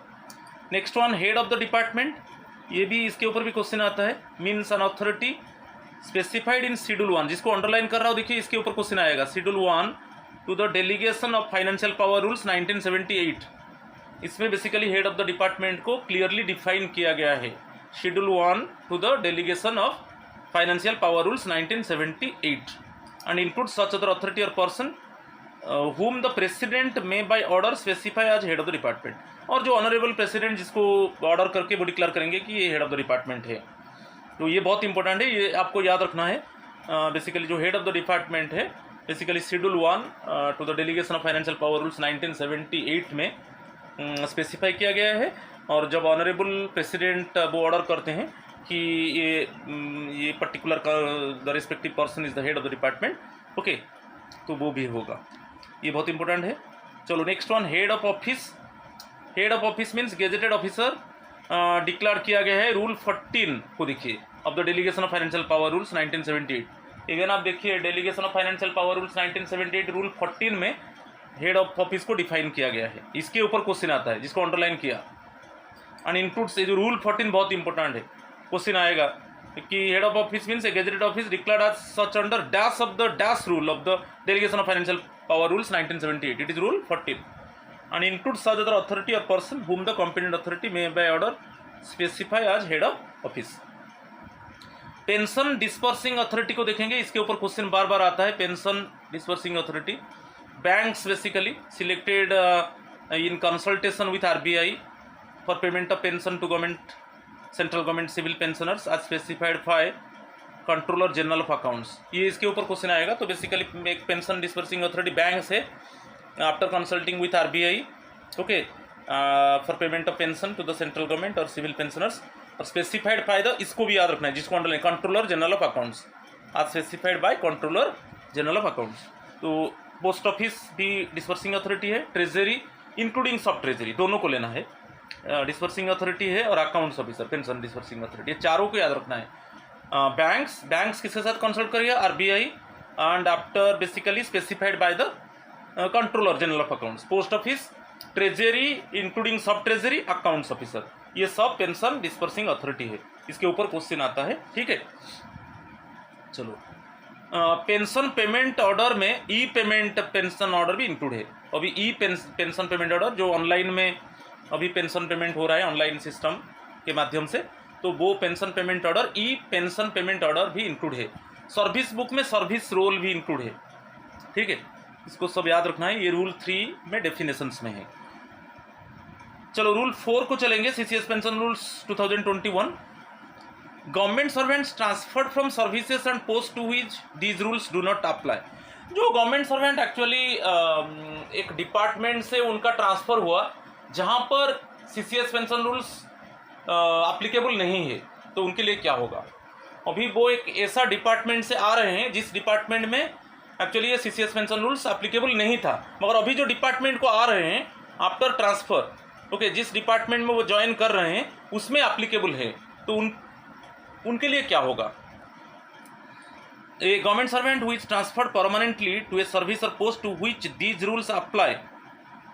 Next one, head of the department, ये भी इसके ऊपर भी क्वेश्चन आता है। Means an authority specified in schedule 1, जिसको अंडरलाइन कर रहा हूँ, देखिए इसके ऊपर क्वेश्चन आएगा। Schedule 1 to the delegation of financial power rules 1978, इसमें basically head of the department को क्लियरली डिफाइन किया गया है। Schedule 1 to the delegation of financial power rules 1978 and includes such other authority or person whom the president may by order specify as head of the department, और जो honourable president जिसको order करके वो declare करेंगे कि ये head of the department है। तो ये बहुत इंपॉर्टेंट है, ये आपको याद रखना है। बेसिकली जो हेड ऑफ द डिपार्टमेंट है basically schedule 1 to the delegation of financial power rules 1978 में स्पेसिफाई किया गया है। और जब ऑनरेबल प्रेसिडेंट वो ऑर्डर करते हैं कि ये particular the respective person is the head of the department, okay, तो वो भी होगा। ये बहुत इंपॉर्टेंट है। चलो next one, head of office. Head of office means gazetted officer declare किया गया है रूल 14 को देखिए, of the delegation of financial power rules 1978। Even आप देखिए delegation of financial power rules 1978 rule 14 में हेड ऑफ ऑफिस को डिफाइन किया गया है। इसके ऊपर क्वेश्चन आता है जिसको अंडरलाइन किया, एंड इंक्लूड्स, ये जो रूल 14 बहुत इंपॉर्टेंट है, क्वेश्चन आएगा कि head of office means a gazetted office declared as such under dash of the dash rule of the delegation of financial power rules 1978, it is rule 14 and includes such other authority or person whom the competent authority may by order specify as head of office। Pension disbursing authority को देखेंगे, इसके ऊपर question बार बार आता है। Pension disbursing authority, banks basically selected in consultation with RBI for payment of pension to government, central government civil pensioners as specified by controller general of accounts, ये इसके ऊपर क्वेश्चन आएगा। तो बेसिकली एक पेंशन डिस्पर्सिंग अथॉरिटी बैंक है after consulting with RBI, okay, for payment of pension to the central government और civil pensioners, और specified by the, इसको भी याद रखना है जिसको underline, controller general of accounts as specified by controller general of accounts. तो पोस्ट ऑफिस भी डिस्पर्सिंग अथॉरिटी है, ट्रेजरी इंक्लूडिंग सब ट्रेजरी दोनों को लेना है, डिस्पर्सिंग अथॉरिटी है, और accounts officer pension disbursing authority, ये चारों को याद रखना है। बैंक्स किसके साथ कंसल्ट करिए, RBI, and after basically specified by the controller general of accounts. Post office, treasury including sub treasury, accounts officer, ये सब पेंशन डिस्पर्सिंग अथॉरिटी है, इसके ऊपर क्वेश्चन आता है, ठीक है। चलो पेंशन पेमेंट ऑर्डर में ई पेमेंट पेंशन ऑर्डर भी इंक्लूड है। अभी ई पेंशन पेमेंट ऑर्डर जो ऑनलाइन में अभी पेंशन पेमेंट हो रहा है ऑनलाइन सिस्टम के माध्यम से, तो वो पेंशन पेमेंट ऑर्डर, ई पेंशन पेमेंट ऑर्डर भी इंक्लूड है। सर्विस बुक में सर्विस रोल भी इंक्लूड है, ठीक है, इसको सब याद रखना है। ये रूल 3 में डेफिनेशंस में है। चलो रूल 4 को चलेंगे, CCS pension rules 2021। Government servants transferred from services and post to which these rules do not apply. जो गवर्नमेंट सर्वेंट एक्चुअली एक डिपार्टमेंट से उनका ट्रांसफ़र हुआ जहाँ पर सीसीएस पेंशन रूल्स एप्लीकेबल नहीं है, तो उनके लिए क्या होगा। अभी वो एक ऐसा डिपार्टमेंट से आ रहे हैं जिस डिपार्टमेंट में एक्चुअली ये सीसीएस पेंशन रूल्स एप्लीकेबल नहीं था, मगर अभी जो डिपार्टमेंट को आ रहे हैं आफ्टर ट्रांसफ़र, ओके, जिस डिपार्टमेंट में वो ज्वाइन कर रहे हैं उसमें एप्लीकेबल है, तो उनके लिए क्या होगा। A government servant who is transferred permanently to a service और post to which these rules apply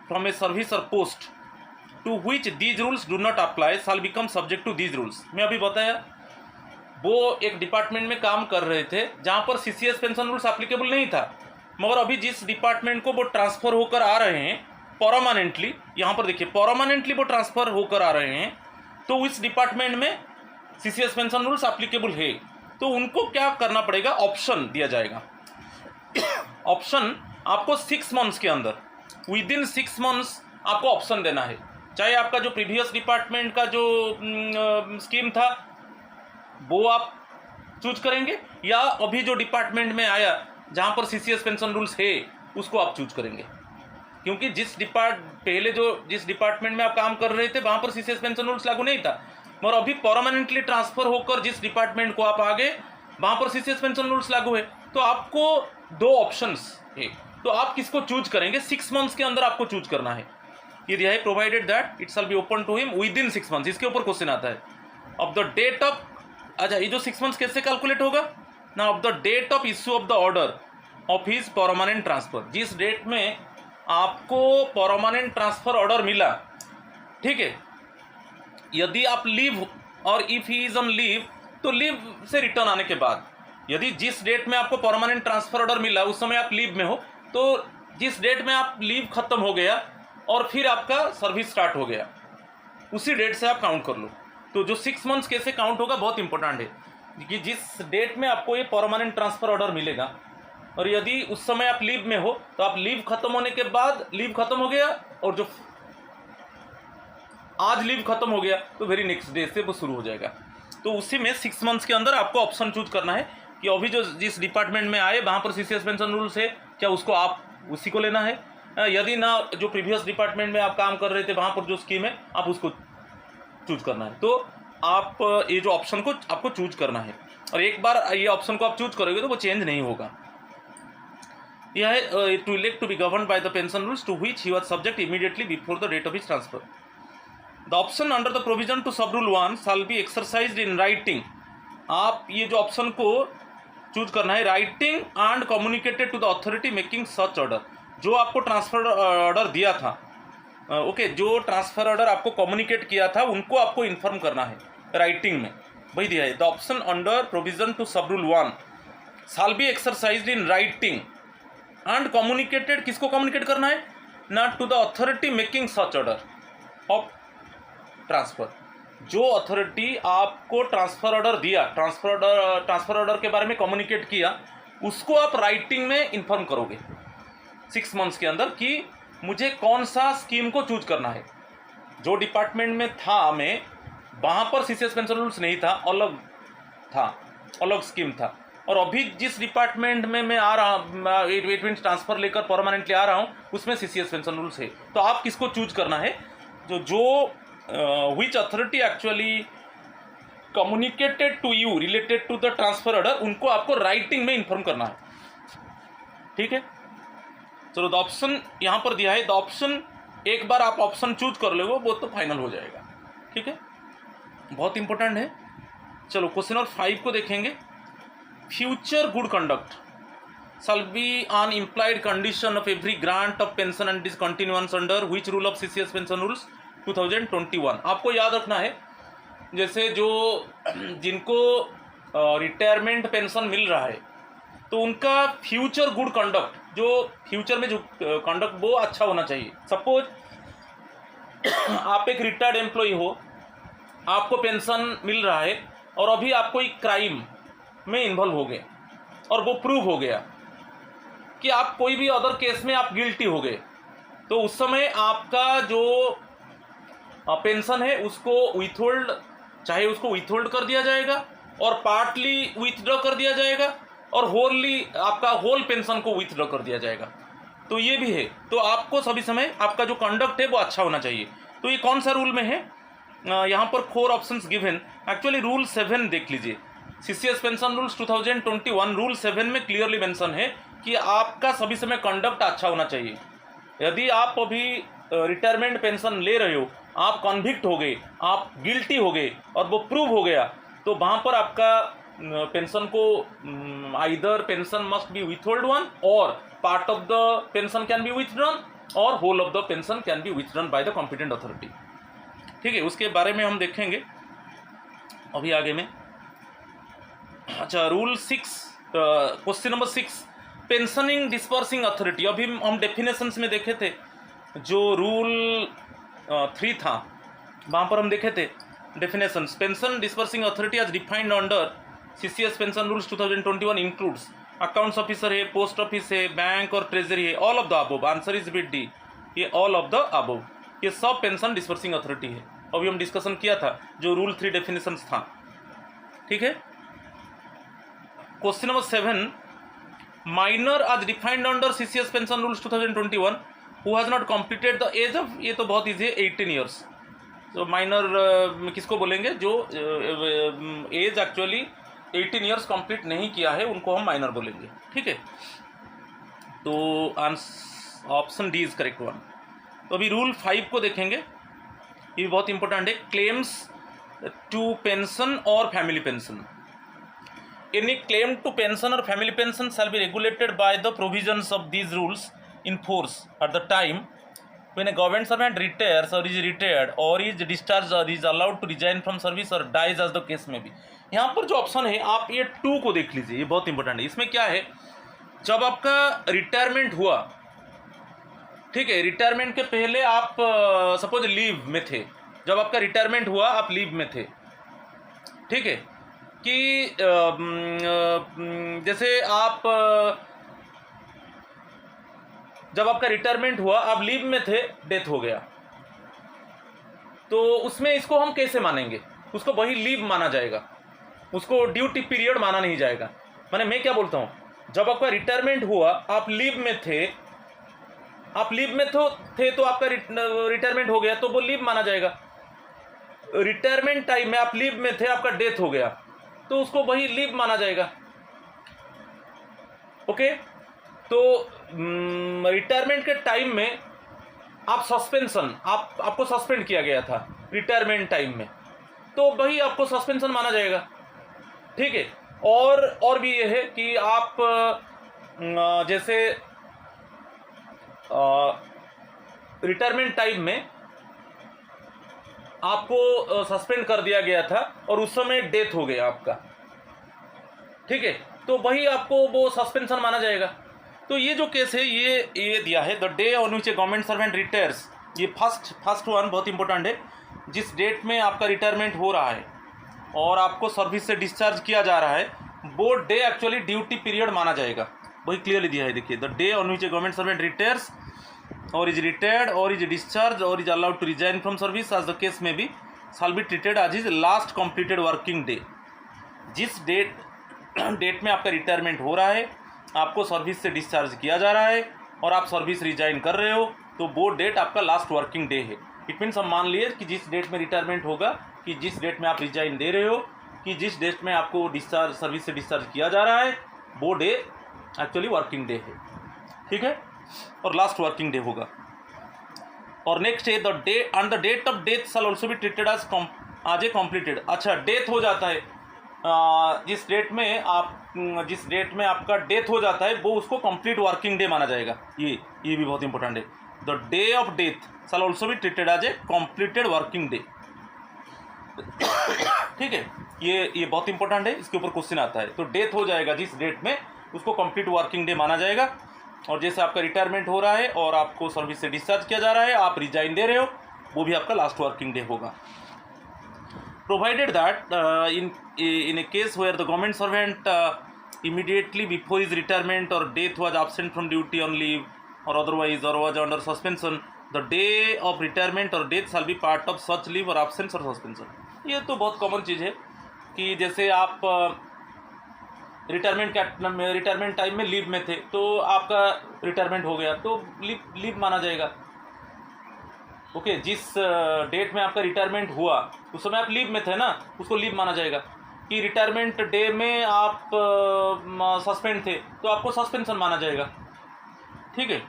from a service और post to which these rules do not apply shall become subject to these rules. मैं अभी बताया, वो एक department में काम कर रहे थे जहाँ पर सीसीएस पेंशन रूल्स एप्लीकेबल नहीं था, मगर अभी जिस डिपार्टमेंट को वो ट्रांसफ़र होकर आ रहे हैं परमानेंटली, यहाँ पर देखिए परमानेंटली वो ट्रांसफ़र होकर आ रहे हैं, तो इस डिपार्टमेंट में सीसीएस पेंशन रूल्स एप्लीकेबल है। तो उनको क्या करना पड़ेगा, ऑप्शन दिया जाएगा। ऑप्शन आपको 6 मंथ्स के अंदर, विद इन 6 मंथ्स आपको ऑप्शन देना है। चाहे आपका जो प्रीवियस डिपार्टमेंट का जो स्कीम था वो आप चूज करेंगे, या अभी जो डिपार्टमेंट में आया जहाँ पर सीसीएस पेंशन रूल्स है उसको आप चूज करेंगे। क्योंकि जिस डिपार्टमेंट में आप काम कर रहे थे वहाँ पर सीसीएस पेंशन रूल्स लागू नहीं था, मगर अभी परमानेंटली ट्रांसफ़र होकर जिस डिपार्टमेंट को आप आ गए वहाँ पर सीसीएस पेंशन रूल्स लागू है। तो आपको 2 ऑप्शंस है, तो आप किसको चूज करेंगे, 6 मंथ्स के अंदर आपको चूज करना है। ये दिया है, provided that it shall be open to him within 6 months. इसके ऊपर क्वेश्चन आता है ऑफ द डेट ऑफ, अच्छा ये जो 6 मंथ्स कैसे कैलकुलेट होगा ना, of the date of issue of the order of his permanent transfer. जिस डेट में आपको परमानेंट ट्रांसफर ऑर्डर मिला, ठीक है, यदि आप लीव और if he is on leave तो लीव से रिटर्न आने के बाद, यदि जिस डेट में आपको परमानेंट ट्रांसफर ऑर्डर मिला उस समय आप लीव में हो, तो जिस डेट में आप लीव खत्म हो गया और फिर आपका सर्विस स्टार्ट हो गया, उसी डेट से आप काउंट कर लो। तो जो 6 मंथ्स कैसे काउंट होगा बहुत इंपॉर्टेंट है कि जिस डेट में आपको ये परमानेंट ट्रांसफर ऑर्डर मिलेगा और यदि उस समय आप लीव में हो तो आप लीव खत्म होने के बाद, लीव खत्म हो गया और जो आज लीव खत्म हो गया तो वेरी नेक्स्ट डे से वो शुरू हो जाएगा। तो उसी में 6 मंथ्स के अंदर आपको ऑप्शन चूज करना है कि अभी जो जिस डिपार्टमेंट में आए वहाँ पर सीसीएस पेंशन रूल्स है क्या, उसको आप उसी को लेना है। यदि ना जो प्रीवियस डिपार्टमेंट में आप काम कर रहे थे वहाँ पर जो स्कीम है आप उसको चूज करना है। तो आप ये जो ऑप्शन को आपको चूज करना है, और एक बार ये ऑप्शन को आप चूज करोगे तो वो चेंज नहीं होगा। यह है to elect to be govern by the pension rules to which he was subject immediately before the date of his transfer. The option under the provision to sub rule 1 shall be exercised in writing. आप ये जो option को choose करना है, writing and communicated to the authority making such order. जो आपको transfer order दिया था, ओके, जो ट्रांसफर ऑर्डर आपको कम्युनिकेट किया था उनको आपको इन्फॉर्म करना है राइटिंग में, वही दिया है। The option under provision to sub rule 1 shall be exercised in writing and communicated, किसको कम्युनिकेट करना है ना, to the authority making such order of transfer. जो अथॉरिटी आपको ट्रांसफर ऑर्डर दिया, ट्रांसफर ऑर्डर के बारे में कम्युनिकेट किया, उसको आप राइटिंग में इन्फॉर्म करोगे 6 मंथ्स के अंदर कि मुझे कौन सा स्कीम को चूज करना है। जो डिपार्टमेंट में था मैं, वहाँ पर सीसीएस पेंशन रूल्स नहीं था, अलग था, अलग स्कीम था, और अभी जिस डिपार्टमेंट में मैं आ रहा हूँ, इट मीन्स ट्रांसफर लेकर परमानेंटली आ रहा हूँ, उसमें सीसीएस पेंशन रूल्स है। तो आप किसको चूज करना है, जो which authority actually communicated to you related to the transfer order, उनको आपको राइटिंग में इन्फॉर्म करना है, ठीक है। चलो द ऑप्शन यहाँ पर दिया है, द ऑप्शन एक बार आप ऑप्शन चूज कर लोगे वो तो फाइनल हो जाएगा, ठीक है, बहुत इंपॉर्टेंट है। चलो क्वेश्चन नंबर 5 को देखेंगे। Future good conduct shall be an implied condition of every grant of pension and discontinuance under which rule of CCS pension rules 2021। आपको याद रखना है, जैसे जो जिनको रिटायरमेंट पेंशन मिल रहा है तो उनका फ्यूचर गुड कंडक्ट, जो फ्यूचर में जो कंडक्ट वो अच्छा होना चाहिए। सपोज आप एक रिटायर्ड एम्प्लॉय हो, आपको पेंशन मिल रहा है और अभी आप कोई क्राइम में इन्वॉल्व हो गए और वो प्रूव हो गया कि आप कोई भी अदर केस में आप गिल्टी हो गए, तो उस समय आपका जो पेंशन है उसको विथहोल्ड, चाहे उसको विथहोल्ड कर दिया जाएगा और पार्टली विथड्रॉ कर दिया जाएगा और होलली आपका होल पेंशन को विथड्रॉ कर दिया जाएगा। तो ये भी है, तो आपको सभी समय आपका जो कंडक्ट है वो अच्छा होना चाहिए। तो ये कौन सा रूल में है, यहाँ पर 4 ऑप्शंस गिवन। एक्चुअली रूल 7 देख लीजिए, सीसीएस पेंशन रूल्स 2021 रूल 7 में क्लियरली मेंशन है कि आपका सभी समय कंडक्ट अच्छा होना चाहिए। यदि आप अभी रिटायरमेंट पेंशन ले रहे हो, आप कन्विक्ट हो गए, आप गिल्टी हो गए और वो प्रूव हो गया, तो वहाँ पर आपका पेंशन को either pension must be withhold one or part of the pension can be withdrawn or whole of the pension can be withdrawn by the competent authority, ठीक है। उसके बारे में हम देखेंगे अभी आगे में। अच्छा rule 6, question number 6, pensioning disbursing authority, अभी हम डेफिनेशंस में देखे थे, जो रूल 3 था वहाँ पर हम देखे थे definitions. Pension disbursing authority as defined under CCS pension rules 2021 includes accounts officer है, पोस्ट ऑफिस है, बैंक और ट्रेजरी है, all of the above. Answer is bit D, ये ऑल ऑफ द अबव, ये सब पेंशन डिस्पर्सिंग अथॉरिटी है। अभी हम डिस्कशन किया था जो रूल 3 डेफिनेशंस था, ठीक है। Question number 7, minor as defined under CCS pension rules 2021 who has not completed the age of, ये तो बहुत ईजी है, 18 ईयर्स। तो माइनर किसको बोलेंगे, जो एज एक्चुअली 18 ईयर्स कंप्लीट नहीं किया है उनको हम माइनर बोलेंगे, ठीक है। तो option D is correct one. तो अभी रूल 5 को देखेंगे, ये बहुत इंपॉर्टेंट है। क्लेम्स टू पेंशन और family pension, any claim to pension और family pension shall be regulated by the provisions of these rules in force at the time when a government servant retires or is retired or is discharged or is allowed to resign from service or dies as the case may be। यहाँ पर जो option है आप ये 2 को देख लीजिए, ये बहुत इंपॉर्टेंट है। इसमें क्या है, जब आपका रिटायरमेंट हुआ, ठीक है, रिटायरमेंट के पहले आप सपोज लीव में थे, जब आपका रिटायरमेंट हुआ आप लीव में थे, ठीक है, कि जैसे आप जब आपका रिटायरमेंट हुआ आप लीव में थे, डेथ हो गया, तो उसमें इसको हम कैसे मानेंगे, उसको वही लीव माना जाएगा, उसको ड्यूटी पीरियड माना नहीं जाएगा। माने मैं क्या बोलता हूँ, जब आपका रिटायरमेंट हुआ आप लीव में थे, आप लीव में थे तो आपका रिटायरमेंट हो गया तो वो लीव माना जाएगा। रिटायरमेंट टाइम में आप लीव में थे, आपका डेथ हो गया तो उसको वही लीव माना जाएगा, ओके। तो रिटायरमेंट के टाइम में आप सस्पेंशन, आपको सस्पेंड किया गया था रिटायरमेंट टाइम में, तो वही आपको सस्पेंशन माना जाएगा, ठीक है। और भी ये है कि आप जैसे रिटायरमेंट टाइम में आपको सस्पेंड कर दिया गया था और उस समय डेथ हो गया आपका, ठीक है, तो वही आपको वो सस्पेंशन माना जाएगा। तो ये जो केस है ये दिया है, the day on which a government servant retires, ये फर्स्ट वन बहुत इंपॉर्टेंट है, जिस डेट में आपका रिटायरमेंट हो रहा है और आपको सर्विस से डिस्चार्ज किया जा रहा है, वो डे एक्चुअली ड्यूटी पीरियड माना जाएगा, वही क्लियरली दिया है। देखिए, the day on which a government servant retires और इज रिटायर्ड और इज डिस्चार्ज और is allowed to resign from service as the case may be shall be treated as is last completed working day. जिस date में आपका retirement हो रहा है, आपको सर्विस से डिस्चार्ज किया जा रहा है और आप सर्विस रिजाइन कर रहे हो, तो वो डेट आपका लास्ट वर्किंग डे है। इट मीन्स हम मान लिए कि जिस डेट में रिटायरमेंट होगा, कि जिस डेट में आप रिजाइन दे रहे हो, कि जिस डेट में आपको डिस्चार्ज सर्विस से डिस्चार्ज किया जा रहा है, वो डे एक्चुअली वर्किंग डे है, ठीक है, और लास्ट वर्किंग डे होगा। और नेक्स्ट है the day and the date of death shall also be treated as a completed. अच्छा, डेथ हो जाता है, जिस डेट में आपका डेथ हो जाता है वो उसको कंप्लीट वर्किंग डे माना जाएगा। ये भी बहुत इंपॉर्टेंट है, the day of death shall also be treated as a completed working day, ठीक है। ये बहुत इंपॉर्टेंट है, इसके ऊपर क्वेश्चन आता है। तो डेथ हो जाएगा जिस डेट में, उसको कंप्लीट वर्किंग डे माना जाएगा। और जैसे आपका रिटायरमेंट हो रहा है और आपको सर्विस से डिस्चार्ज किया जा रहा है, आप रिजाइन दे रहे हो, वो भी आपका लास्ट वर्किंग डे होगा। Provided that in a case where the government servant immediately before his retirement or death was absent from duty on leave or otherwise or was under suspension, the day of retirement or death shall be part of such leave or absence or suspension। ये तो बहुत common चीज़ है कि जैसे आप retirement time में leave में थे, तो आपका रिटायरमेंट हो गया तो लीव माना जाएगा, ओके। जिस डेट में आपका रिटायरमेंट हुआ उस समय आप लीव में थे ना, उसको लीव माना जाएगा। कि रिटायरमेंट डे में आप सस्पेंड थे तो आपको सस्पेंशन माना जाएगा, ठीक है।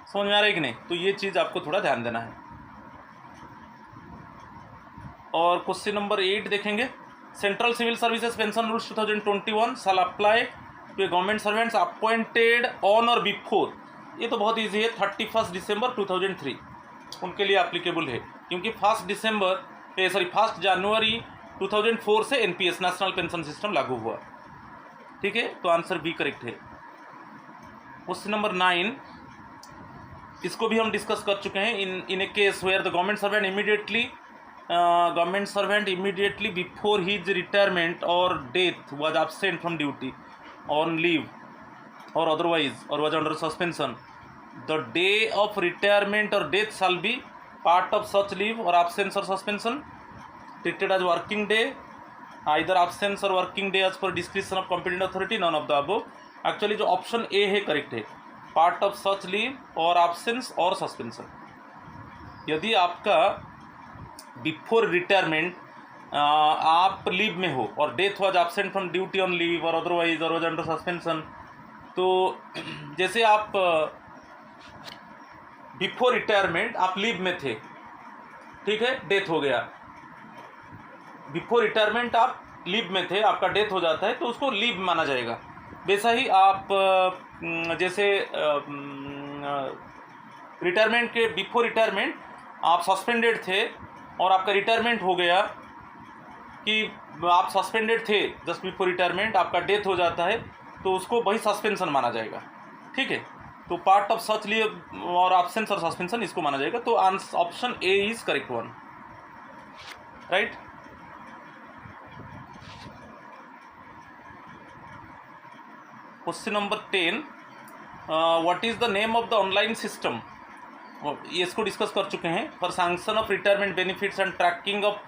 समझ में आ रहा है कि नहीं? तो ये चीज़ आपको थोड़ा ध्यान देना है। और क्वेश्चन नंबर 8 देखेंगे, central civil services pension rules 2021 shall apply to a government servants appointed on or before. ये तो बहुत इजी है, 31 दिसंबर 2003 उनके लिए एप्लीकेबल है, क्योंकि 1 जनवरी 2004 से एनपीएस नेशनल पेंशन सिस्टम लागू हुआ। ठीक है, तो आंसर बी करेक्ट है। क्वेश्चन नंबर 9, इसको भी हम डिस्कस कर चुके हैं। In a case where the government servant immediately before his retirement और death was absent from duty on leave or otherwise or was under suspension, the day of retirement or death shall be part of such leave or absence or suspension treated as working day, either absence or working day as per discretion of competent authority, none of the above। Actually जो option ए है correct है, part of such leave और absence और suspension. यदि आपका before retirement आप leave में हो और death was absent from duty on leave और अदरवाइज और वाज अंडर सस्पेंशन, तो जैसे आप बिफोर रिटायरमेंट आप लीव में थे, ठीक है, डेथ हो गया, बिफोर रिटायरमेंट आप लीव में थे, आपका डेथ हो जाता है तो उसको लीव माना जाएगा। वैसा ही आप जैसे रिटायरमेंट के बिफोर रिटायरमेंट आप सस्पेंडेड थे और आपका रिटायरमेंट हो गया, कि आप सस्पेंडेड थे जस्ट बिफोर रिटायरमेंट, आपका डेथ हो जाता है तो उसको वही सस्पेंशन माना जाएगा। ठीक है, तो part of such leave or absence or suspension इसको माना जाएगा। तो option A is correct one, right. Question number 10, what is the name of the online system, ये इसको डिस्कस कर चुके हैं। For sanction of retirement benefits and tracking of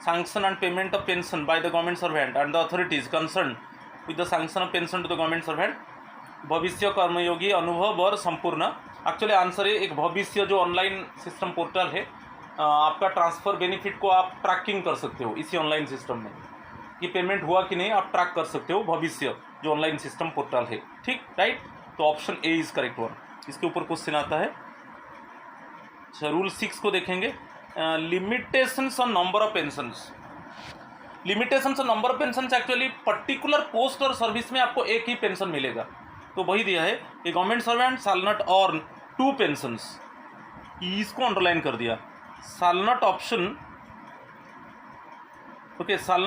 sanction and payment of pension by the government servant and the authorities concern with the sanction of pension to the government servant, भविष्य कर्मयोगी अनुभव और संपूर्ण। Actually answer है एक भविष्य जो online system portal है, आपका ट्रांसफ़र बेनिफिट को आप ट्रैकिंग कर सकते हो इसी ऑनलाइन सिस्टम में, कि पेमेंट हुआ कि नहीं आप ट्रैक कर सकते हो, भविष्य जो ऑनलाइन सिस्टम पोर्टल है। ठीक, राइट। तो option A is correct one. इसके ऊपर क्वेश्चन आता है। अच्छा, रूल 6 को देखेंगे। Limitations on number of pensions. Limitations on number of pensions actually particular post और सर्विस में आपको एक ही पेंशन मिलेगा, तो वही दिया है। A government servant shall not earn 2 pensions, इसको अंडरलाइन कर दिया। Shall not option, okay, shall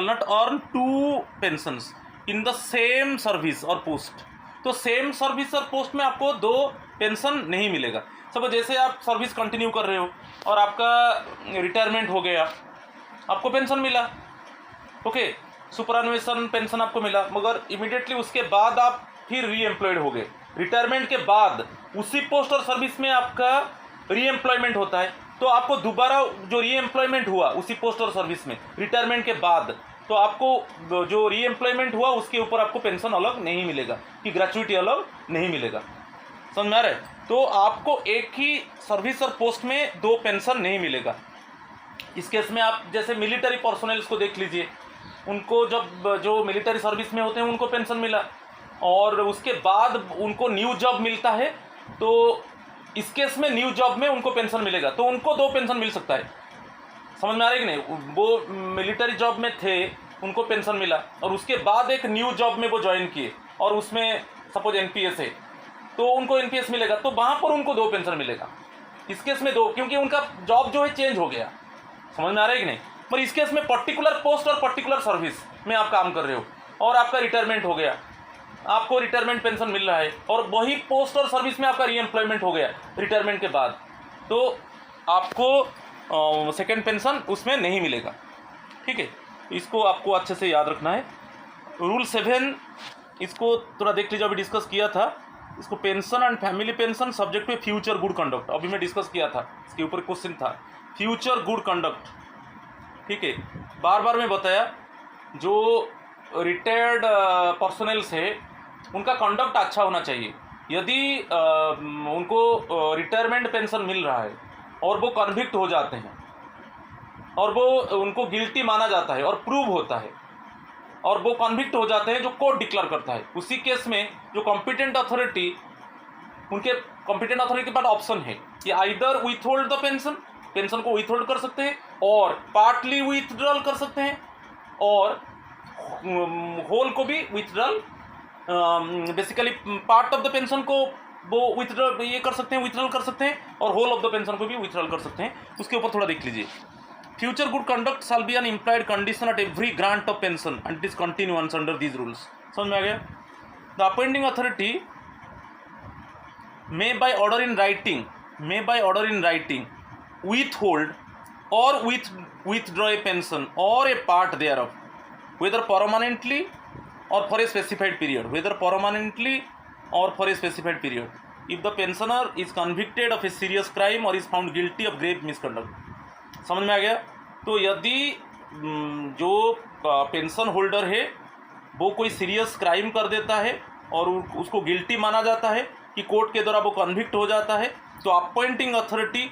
not earn 2 pensions in the same service और पोस्ट। तो सेम सर्विस और पोस्ट में आपको 2 पेंशन नहीं मिलेगा। सब जैसे आप सर्विस कंटिन्यू कर रहे हो और आपका रिटायरमेंट हो गया, आपको पेंशन मिला, ओके, सुपरएनुएशन पेंशन आपको मिला, मगर इमीडिएटली उसके बाद आप फिर री एम्प्लॉयड हो गए। रिटायरमेंट के बाद उसी पोस्ट और सर्विस में आपका री एम्प्लॉयमेंट होता है, तो आपको दोबारा जो री एम्प्लॉयमेंट हुआ उसी पोस्ट और सर्विस में रिटायरमेंट के बाद, तो आपको जो री एम्प्लॉयमेंट हुआ उसके ऊपर आपको पेंशन अलग नहीं मिलेगा, कि ग्रेचुइटी अलग नहीं मिलेगा। समझ में आ रहा है? तो आपको एक ही सर्विस और पोस्ट में 2 पेंशन नहीं मिलेगा। इस केस में आप जैसे मिलिट्री पर्सनल्स को देख लीजिए, उनको जब जो मिलिट्री सर्विस में होते हैं उनको पेंशन मिला और उसके बाद उनको न्यू जॉब मिलता है, तो इस केस में न्यू जॉब में उनको पेंशन मिलेगा, तो उनको 2 पेंशन मिल सकता है। समझ में आ रहा है कि नहीं? वो मिलिट्री जॉब में थे, उनको पेंशन मिला और उसके बाद एक न्यू जॉब में वो ज्वाइन किए और उसमें सपोज एनपीएस है तो उनको एनपीएस मिलेगा, तो वहाँ पर उनको 2 पेंशन मिलेगा। इस केस में 2, क्योंकि उनका जॉब जो है चेंज हो गया। समझ में आ रहा है कि नहीं? पर इस केस में पर्टिकुलर पोस्ट और पर्टिकुलर सर्विस में आप काम कर रहे हो और आपका रिटायरमेंट हो गया, आपको रिटायरमेंट पेंशन मिल रहा है और वही पोस्ट और सर्विस में आपका री एम्प्लॉयमेंट हो गया रिटायरमेंट के बाद, तो आपको सेकेंड पेंशन उसमें नहीं मिलेगा। ठीक है, इसको आपको अच्छे से याद रखना है। रूल 7 इसको थोड़ा देख लीजिए, अभी डिस्कस किया था इसको। Pension and family pension subject पे फ्यूचर गुड कंडक्ट, अभी मैं डिस्कस किया था, इसके ऊपर क्वेश्चन था फ्यूचर गुड कंडक्ट। ठीक है, बार बार मैं बताया, जो रिटायर्ड पर्सनल्स है उनका कंडक्ट अच्छा होना चाहिए। यदि उनको रिटायरमेंट पेंशन मिल रहा है और वो कन्विक्ट हो जाते हैं और वो उनको गिल्टी माना जाता है और प्रूव होता है और वो कन्विक्ट हो जाते हैं, जो कोर्ट डिक्लेयर करता है, उसी केस में जो कॉम्पिटेंट अथॉरिटी, उनके कॉम्पिटेंट अथॉरिटी के पास ऑप्शन है कि आइदर विथहोल्ड द पेंशन को विथहोल्ड कर सकते हैं और पार्टली विथड्रॉल कर सकते हैं और होल को भी withdrawal, basically part of the pension को वो विथड्रॉल ये कर सकते हैं, विथड्रॉल कर सकते हैं और होल ऑफ द पेंशन को भी विथड्रॉल कर सकते हैं। उसके ऊपर थोड़ा देख लीजिए। future good conduct shall be an implied condition at every grant of pension and it is continuance under these rules. समझ में आ गया? The appointing authority may by order in writing withhold or withdraw a pension or a part thereof, whether permanently or for a specified period, if the pensioner is convicted of a serious crime or is found guilty of grave misconduct. समझ में आ गया? तो यदि जो pension holder है वो कोई सीरियस क्राइम कर देता है और उसको गिल्टी माना जाता है कि कोर्ट के द्वारा वो कन्विक्ट हो जाता है, तो अपॉइंटिंग अथॉरिटी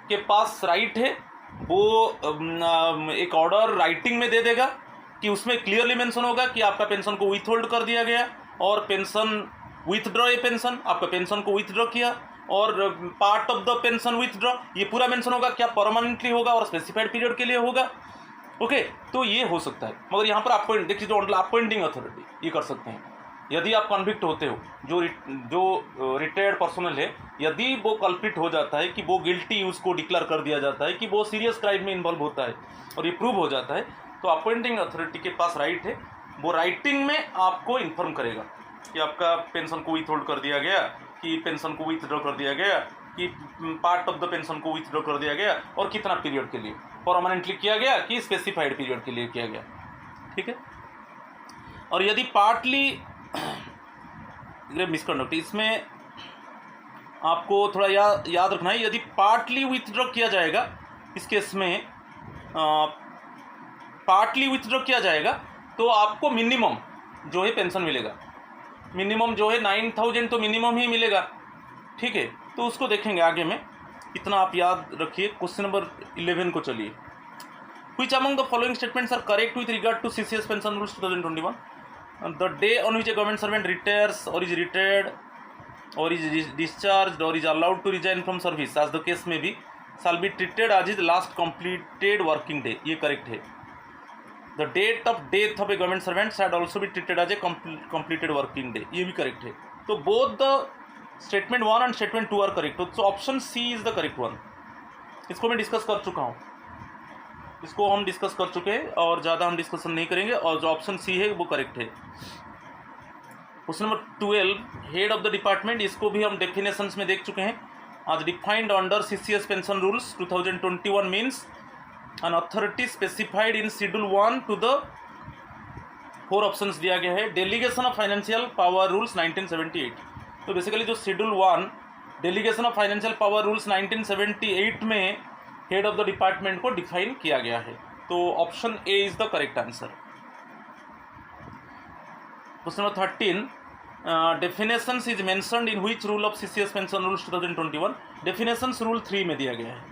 के पास राइट है, वो एक ऑर्डर राइटिंग में दे देगा कि उसमें क्लियरली मेंशन होगा कि आपका पेंशन को विथ होल्ड कर दिया गया और पेंशन विथड्रॉ, ये पेंशन आपका पेंशन को विथड्रॉ किया और part of the pension withdraw, ये पूरा मेंशन होगा, क्या परमानेंटली होगा और स्पेसिफाइड पीरियड के लिए होगा. ओके, तो ये हो सकता है. मगर यहाँ पर अपॉइंट देखिए, जो अपॉइंटिंग अथॉरिटी ये कर सकते हैं यदि आप कन्विक्ट होते हो, जो रिटायर्ड पर्सनल है, यदि वो कल्प्रिट हो जाता है कि वो गिल्टी, उसको डिक्लेयर कर दिया जाता है कि वो सीरियस क्राइम में इन्वॉल्व होता है और ये प्रूव हो जाता है, तो अपॉइंटिंग अथॉरिटी के पास राइट है, वो राइटिंग में आपको इन्फॉर्म करेगा कि आपका पेंशन को विथ होल्ड कर दिया गया, कि पेंशन को विथड्रॉ कर दिया गया, कि पार्ट ऑफ द पेंशन को विथड्रॉ कर दिया गया और कितना पीरियड के लिए, परमानेंटली किया गया कि स्पेसिफाइड पीरियड के लिए किया गया. ठीक है. और यदि पार्टली मिसकंडक्ट, इसमें आपको थोड़ा याद रखना है, यदि पार्टली विथड्रॉ किया जाएगा, इस केस में पार्टली विथड्रॉ किया जाएगा तो आपको मिनिमम जो है पेंशन मिलेगा, मिनिमम जो है 9,000 तो मिनिमम ही मिलेगा. ठीक है, तो उसको देखेंगे आगे में, इतना आप याद रखिए. क्वेश्चन नंबर 11 को चलिए. Which among the following statements are correct with regard to CCS pension rules 2021? The day on which a government servant retires or is retired or is discharged or is allowed to resign from service, as the case may be, shall be treated as his last completed working day. ये correct है. The date of death of a government servant shall also be treated as a completed working day. ये भी correct है. तो both the statement 1 and statement 2 are correct. So option C is the correct one. इसको मैं discuss कर चुका हूँ, इसको हम डिस्कस कर चुके हैं और ज़्यादा हम डिस्कशन नहीं करेंगे, और जो ऑप्शन सी है वो करेक्ट है. Question number 12, head of the department, इसको भी हम डेफिनेशंस में देख चुके हैं. आज defined under CCS pension rules 2021 means an authority specified in schedule 1 to the 4 options दिया गया है. Delegation of financial power rules 1978. तो बेसिकली जो schedule 1 delegation of financial power rules 1978 में हेड ऑफ द डिपार्टमेंट को डिफाइन किया गया है. तो option A is the correct answer. Question number 13, definitions is mentioned in which rule of CCS pension rules 2021. Definitions rule 3 में दिया गया है.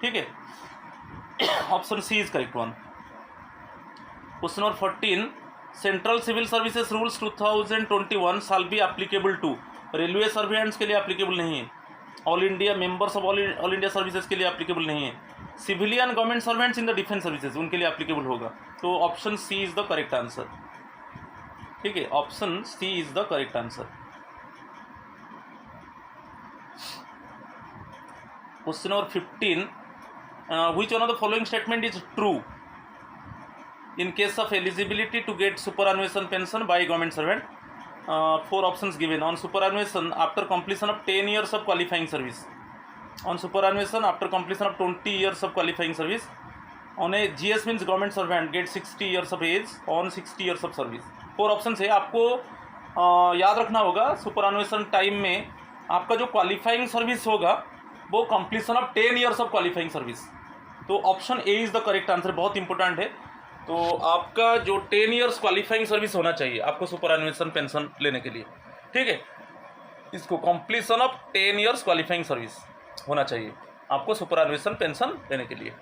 ठीक है, option C is correct one. Question number 14, central civil services rules 2021 shall be applicable to. Railway servants के लिए applicable नहीं है, all India members of all India services के लिए एप्लीकेबल नहीं है, civilian government servants in the defence services उनके लिए एप्लीकेबल होगा. तो option C is the correct answer. ठीक है, option C is the correct answer. Question number 15, which one of the following statement is true in case of eligibility to get superannuation pension by government servant. 4 options given. On superannuation after completion of 10 years of qualifying service, on superannuation after completion of 20 years of qualifying service, on a GS means government servant get 60 years of age on 60 years of service. 4 options है, आपको याद रखना होगा. Superannuation time में आपका जो qualifying service होगा वो completion of 10 years of qualifying service. तो option A is the correct answer. बहुत इंपॉर्टेंट है. तो आपका जो 10 years क्वालिफाइंग सर्विस होना चाहिए आपको सुपरएनुएशन पेंशन लेने के लिए. ठीक है, इसको completion of 10 years qualifying service होना चाहिए आपको सुपरएनुएशन पेंशन लेने के लिए.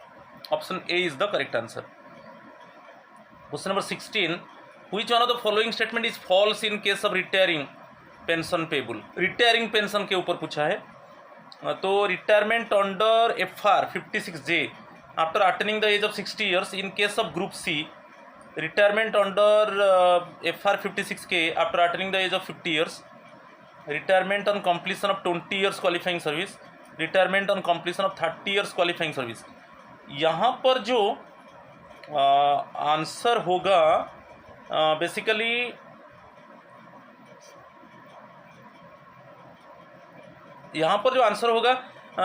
Option A is the correct answer. Question number 16, which one of the following statement is falls in case of retiring pension payable. Retiring pension के ऊपर पूछा है. तो retirement under FR 56J after attaining the age of 60 years in case of group C, retirement under FR 56K after attaining the age of 50 years, retirement on completion of 20 years qualifying service, retirement on completion of 30 years qualifying service. यहाँ पर जो answer होगा basically यहाँ पर जो answer होगा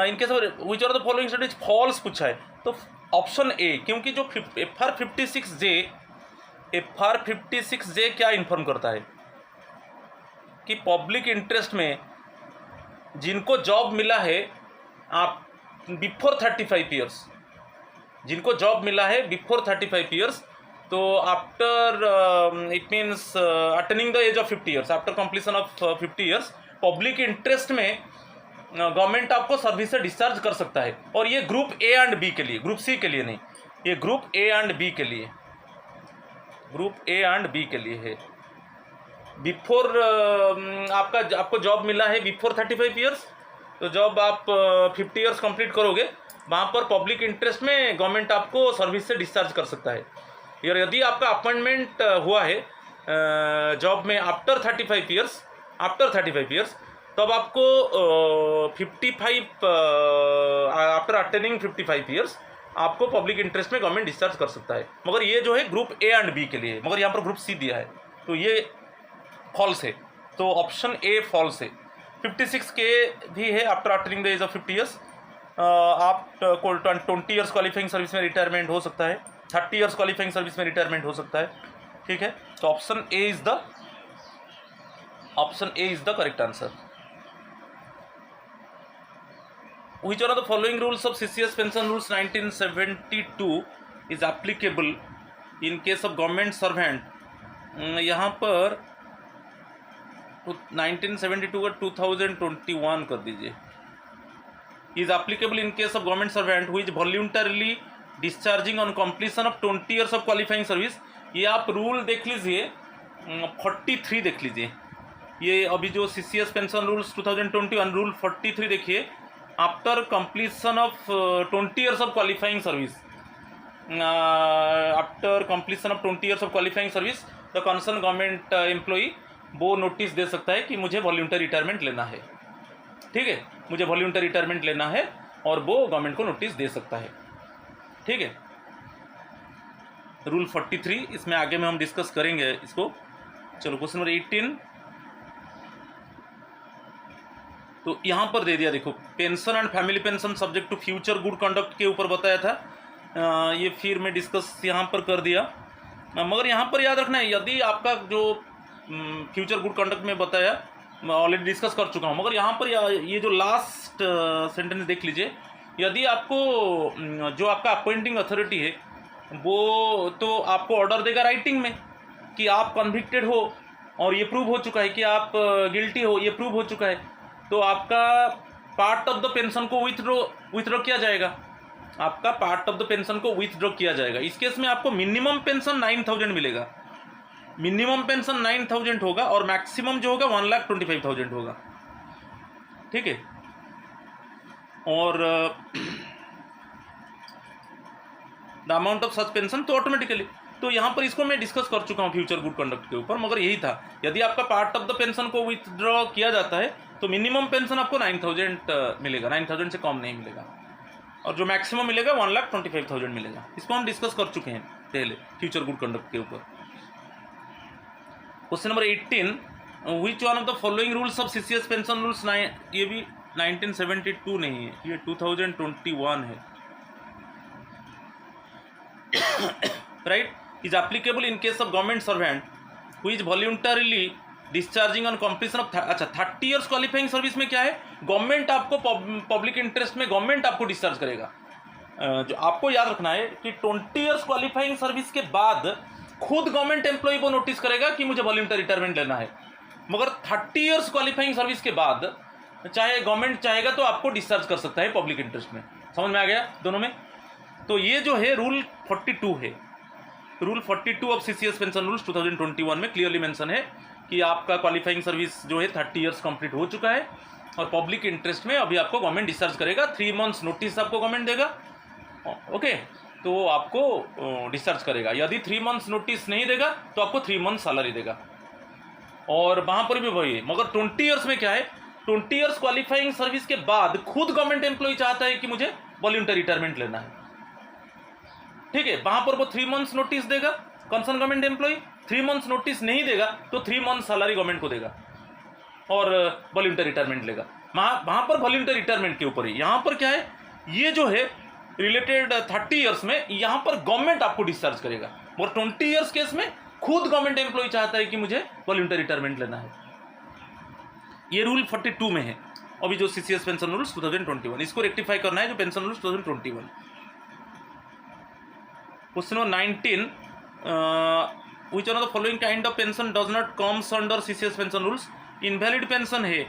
इनके सब which are the following statement false पूछा है, तो ऑप्शन ए, क्योंकि जो FR56J क्या इन्फॉर्म करता है कि पब्लिक इंटरेस्ट में जिनको जॉब मिला है आप बिफोर 35 ईयर्स, जिनको जॉब मिला है बिफोर 35 ईयर्स, तो after it means attaining the age of 50 years, after completion of 50 years public interest में गवर्नमेंट आपको सर्विस से डिस्चार्ज कर सकता है। और ये ग्रुप ए एंड बी के लिए, ग्रुप सी के लिए नहीं, ये ग्रुप ए एंड बी के लिए, ग्रुप ए एंड बी के लिए है। बिफोर आपको जॉब मिला है बिफोर 35 ईयर्स, तो जब आप 50 ईयर्स कंप्लीट करोगे वहाँ पर पब्लिक इंटरेस्ट में गवर्नमेंट आपको सर्विस से डिस्चार्ज कर सकता है। और यदि आपका अपॉइंटमेंट हुआ है जॉब में आफ्टर 35 ईयर्स, तब आपको 55 आफ्टर अटेनिंग 55 ईयर्स आपको पब्लिक इंटरेस्ट में गवर्नमेंट डिस्चार्ज कर सकता है। मगर ये जो है ग्रुप ए एंड बी के लिए, मगर यहाँ पर ग्रुप सी दिया है, तो ये फॉल्स है, तो ऑप्शन ए फॉल्स है। 56 के भी है, after attaining the age of 50 years आप 20 ईयर्स क्वालिफाइंग सर्विस में रिटायरमेंट हो सकता है, 30 ईयर्स क्वालिफाइंग सर्विस में रिटायरमेंट हो सकता है। ठीक है, तो option A is the correct answer. Which one of the following rules of CCS pension rules 1972 is applicable in case of government servant? यहाँ पर 1972 का 2021 कर दीजिए। Is applicable in case of government servant who is voluntarily discharging on completion of 20 years of qualifying service। ये आप rule देख लीजिए, 43 देख लीजिए, ये अभी जो CCS पेंशन रूल्स 2021 रूल 43 देखिए। After completion of 20 years of qualifying service, after completion of 20 years of qualifying service the concern government employee वो नोटिस दे सकता है कि मुझे वॉल्यूंटरी रिटायरमेंट लेना है। ठीक है, मुझे वॉल्यूंटरी रिटायरमेंट लेना है और वो गवर्नमेंट को नोटिस दे सकता है। ठीक है, रूल 43 इसमें आगे में हम डिस्कस करेंगे इसको। चलो क्वेश्चन नंबर 18, तो यहाँ पर दे दिया, देखो pension and family pension subject to future good conduct के ऊपर बताया था, ये फिर मैं डिस्कस यहाँ पर कर दिया। मगर यहाँ पर याद रखना है, यदि आपका जो फ्यूचर गुड कंडक्ट में बताया मैं ऑलरेडी डिस्कस कर चुका हूँ, मगर यहाँ पर ये जो लास्ट सेंटेंस देख लीजिए, यदि आपको जो आपका अपॉइंटिंग अथॉरिटी है वो तो आपको ऑर्डर देगा राइटिंग में कि आप कन्विक्टेड हो और ये प्रूव हो चुका है कि आप गिल्टी हो, ये प्रूव हो चुका है, तो आपका पार्ट ऑफ द पेंशन को विथड्रॉ किया जाएगा, आपका पार्ट ऑफ द पेंशन को विथड्रॉ किया जाएगा। इस केस में आपको मिनिमम पेंशन 9,000 मिलेगा, मिनिमम पेंशन 9,000 होगा और मैक्सिमम जो होगा 1,25,000 होगा। ठीक है, और the amount of such pension तो ऑटोमेटिकली, तो यहाँ पर इसको मैं डिस्कस कर चुका हूँ फ्यूचर गुड कंडक्ट के ऊपर, मगर यही था, यदि आपका पार्ट ऑफ द पेंशन को विथड्रॉ किया जाता है तो मिनिमम पेंशन आपको 9,000 मिलेगा, 9,000 से कम नहीं मिलेगा, और जो मैक्सिमम मिलेगा 1,25,000 मिलेगा। इसको हम डिस्कस कर चुके हैं पहले फ्यूचर गुड कंडक्ट के ऊपर। Question number 18, which one of the following rules of CCS pension rules, ये भी 1972 नहीं है, ये 2021 है, right, is applicable in case of government servant who is voluntarily discharging on completion of, अच्छा 30 ईयर्स क्वालिफाइंग सर्विस में क्या है, गवर्नमेंट आपको पब्लिक इंटरेस्ट में गवर्नमेंट आपको डिस्चार्ज करेगा। जो आपको याद रखना है कि 20 ईयर्स क्वालिफाइंग सर्विस के बाद खुद गवर्नमेंट एम्प्लॉय को नोटिस करेगा कि मुझे वॉलंटरी रिटायरमेंट लेना है, मगर 30 ईयर्स क्वालिफाइंग सर्विस के बाद चाहे गवर्नमेंट चाहेगा तो आपको डिस्चार्ज कर सकता है पब्लिक इंटरेस्ट में। समझ में आ गया दोनों में? तो ये जो है रूल 42 है, rule 42 of CCS pension rules 2021 में क्लियरली मेंशन है कि आपका क्वालिफाइंग सर्विस जो है 30 ईयर्स कंप्लीट हो चुका है और पब्लिक इंटरेस्ट में अभी आपको गवर्नमेंट डिस्चार्ज करेगा, 3 मंथ्स नोटिस आपको गवर्नमेंट देगा, ओके, तो आपको डिस्चार्ज करेगा। यदि 3 मंथ्स नोटिस नहीं देगा तो आपको 3 मंथ सैलरी देगा, और वहाँ पर भी वही है। मगर 20 ईयर्स में क्या है, 20 ईयर्स क्वालिफाइंग सर्विस के बाद खुद गवर्नमेंट एम्प्लॉय चाहता है कि मुझे वॉलंटरी रिटायरमेंट लेना है, ठीक है, वहां पर वो 3 मंथ्स नोटिस देगा concern government employee, 3 months notice नहीं देगा तो 3 मंथ सैलरी गवर्नमेंट को देगा और वॉलंटरी रिटायरमेंट लेगा। वहां पर वॉलंटरी रिटायरमेंट के ऊपर ही, यहाँ पर क्या है, ये जो है रिलेटेड 30 ईयर्स में यहाँ पर गवर्नमेंट आपको डिस्चार्ज करेगा, और 20 ईयर्स केस में खुद गवर्नमेंट एम्प्लॉय चाहता है कि मुझे वॉलंटरी रिटायरमेंट लेना है। ये रूल 42 में है अभी जो सीसीएस पेंशन रूल्स 2021, इसको रेक्टिफाई करना है जो pension rules 2021। Question number 19, which one of the following kind of pension does not comes under CCS pension rules? Invalid pension है,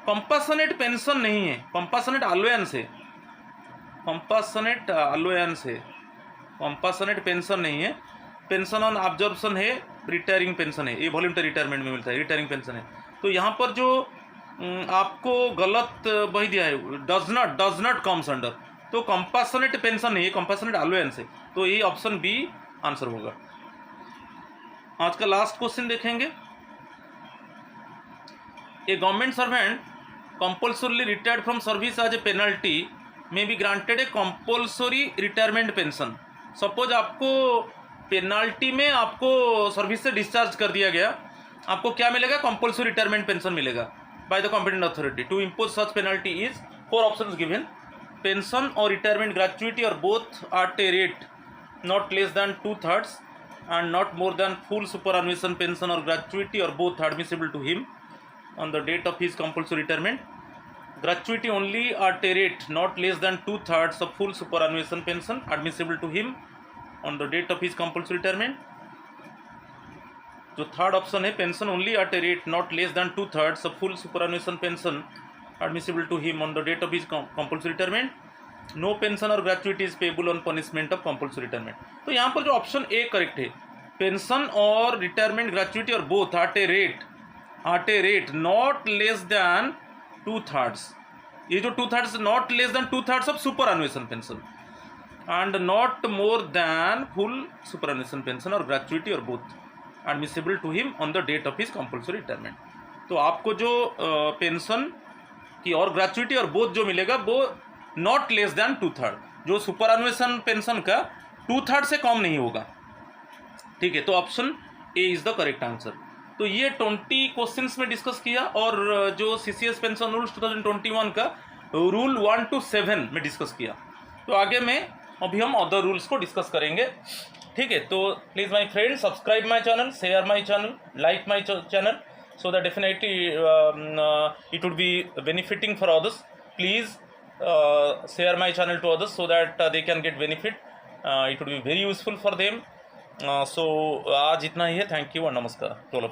कंपासनेट पेंशन नहीं है, कंपासनेट अलोवेंस है, कंपासनेट अलोवेंस है, कंपासनेट पेंशन नहीं है, पेंशन ऑन ऑब्जर्वेशन है, रिटायरिंग पेंशन है, ये वॉलंटरी रिटायरमेंट में मिलता है, रिटायरिंग पेंशन है। तो यहाँ पर जो आपको गलत वही दिया है, डज नॉट कम्स अंडर, तो कंपासनेट पेंशन नहीं है, कंपासनेट अलोवेंस है, तो ये ऑप्शन बी आंसर होगा। आज का लास्ट क्वेश्चन देखेंगे। A government servant compulsorily retired from service as a penalty may be granted a compulsory retirement pension. Suppose आपको पेनाल्टी में आपको सर्विस से डिस्चार्ज कर दिया गया, आपको क्या मिलेगा? कंपल्सरी रिटायरमेंट पेंशन मिलेगा by the competent authority. To impose such penalty is 4 options given, pension और रिटायरमेंट ग्रेचुइटी और both at a rate not less than 2/3 and not more than full superannuation pension or gratuity or both admissible to him on the date of his compulsory retirement. Gratuity only at a rate not less than 2/3 of full superannuation pension admissible to him on the date of his compulsory retirement. जो third option है, pension only at a rate not less than 2/3 of full superannuation pension admissible to him on the date of his compulsory retirement. No pension or gratuity is payable on punishment of compulsory retirement. तो यहाँ पर जो option A correct है, pension और retirement gratuity और both at a rate not less than 2/3, ये जो 2/3 not less than 2/3 of superannuation pension and not more than full superannuation pension or gratuity और both admissible to him on the date of his compulsory retirement. तो आपको जो pension की और gratuity और both जो मिलेगा वो नॉट लेस दैन 2/3, जो सुपर अनुएशन पेंशन का 2/3 से कम नहीं होगा, ठीक है। तो option A is the correct answer. तो ये 20 क्वेश्चंस में डिस्कस किया, और जो सीसीएस पेंशन रूल्स 2021 का रूल 1 to 7 में डिस्कस किया। तो आगे में अभी हम अदर रूल्स को डिस्कस करेंगे, ठीक है। तो please my friend subscribe my channel, share my channel, like my channel, so that definitely it would be benefiting for others. Please share my channel to others so that they can get benefit. It would be very useful for them. So आज इतना ही है, thank you और नमस्कार to all of you.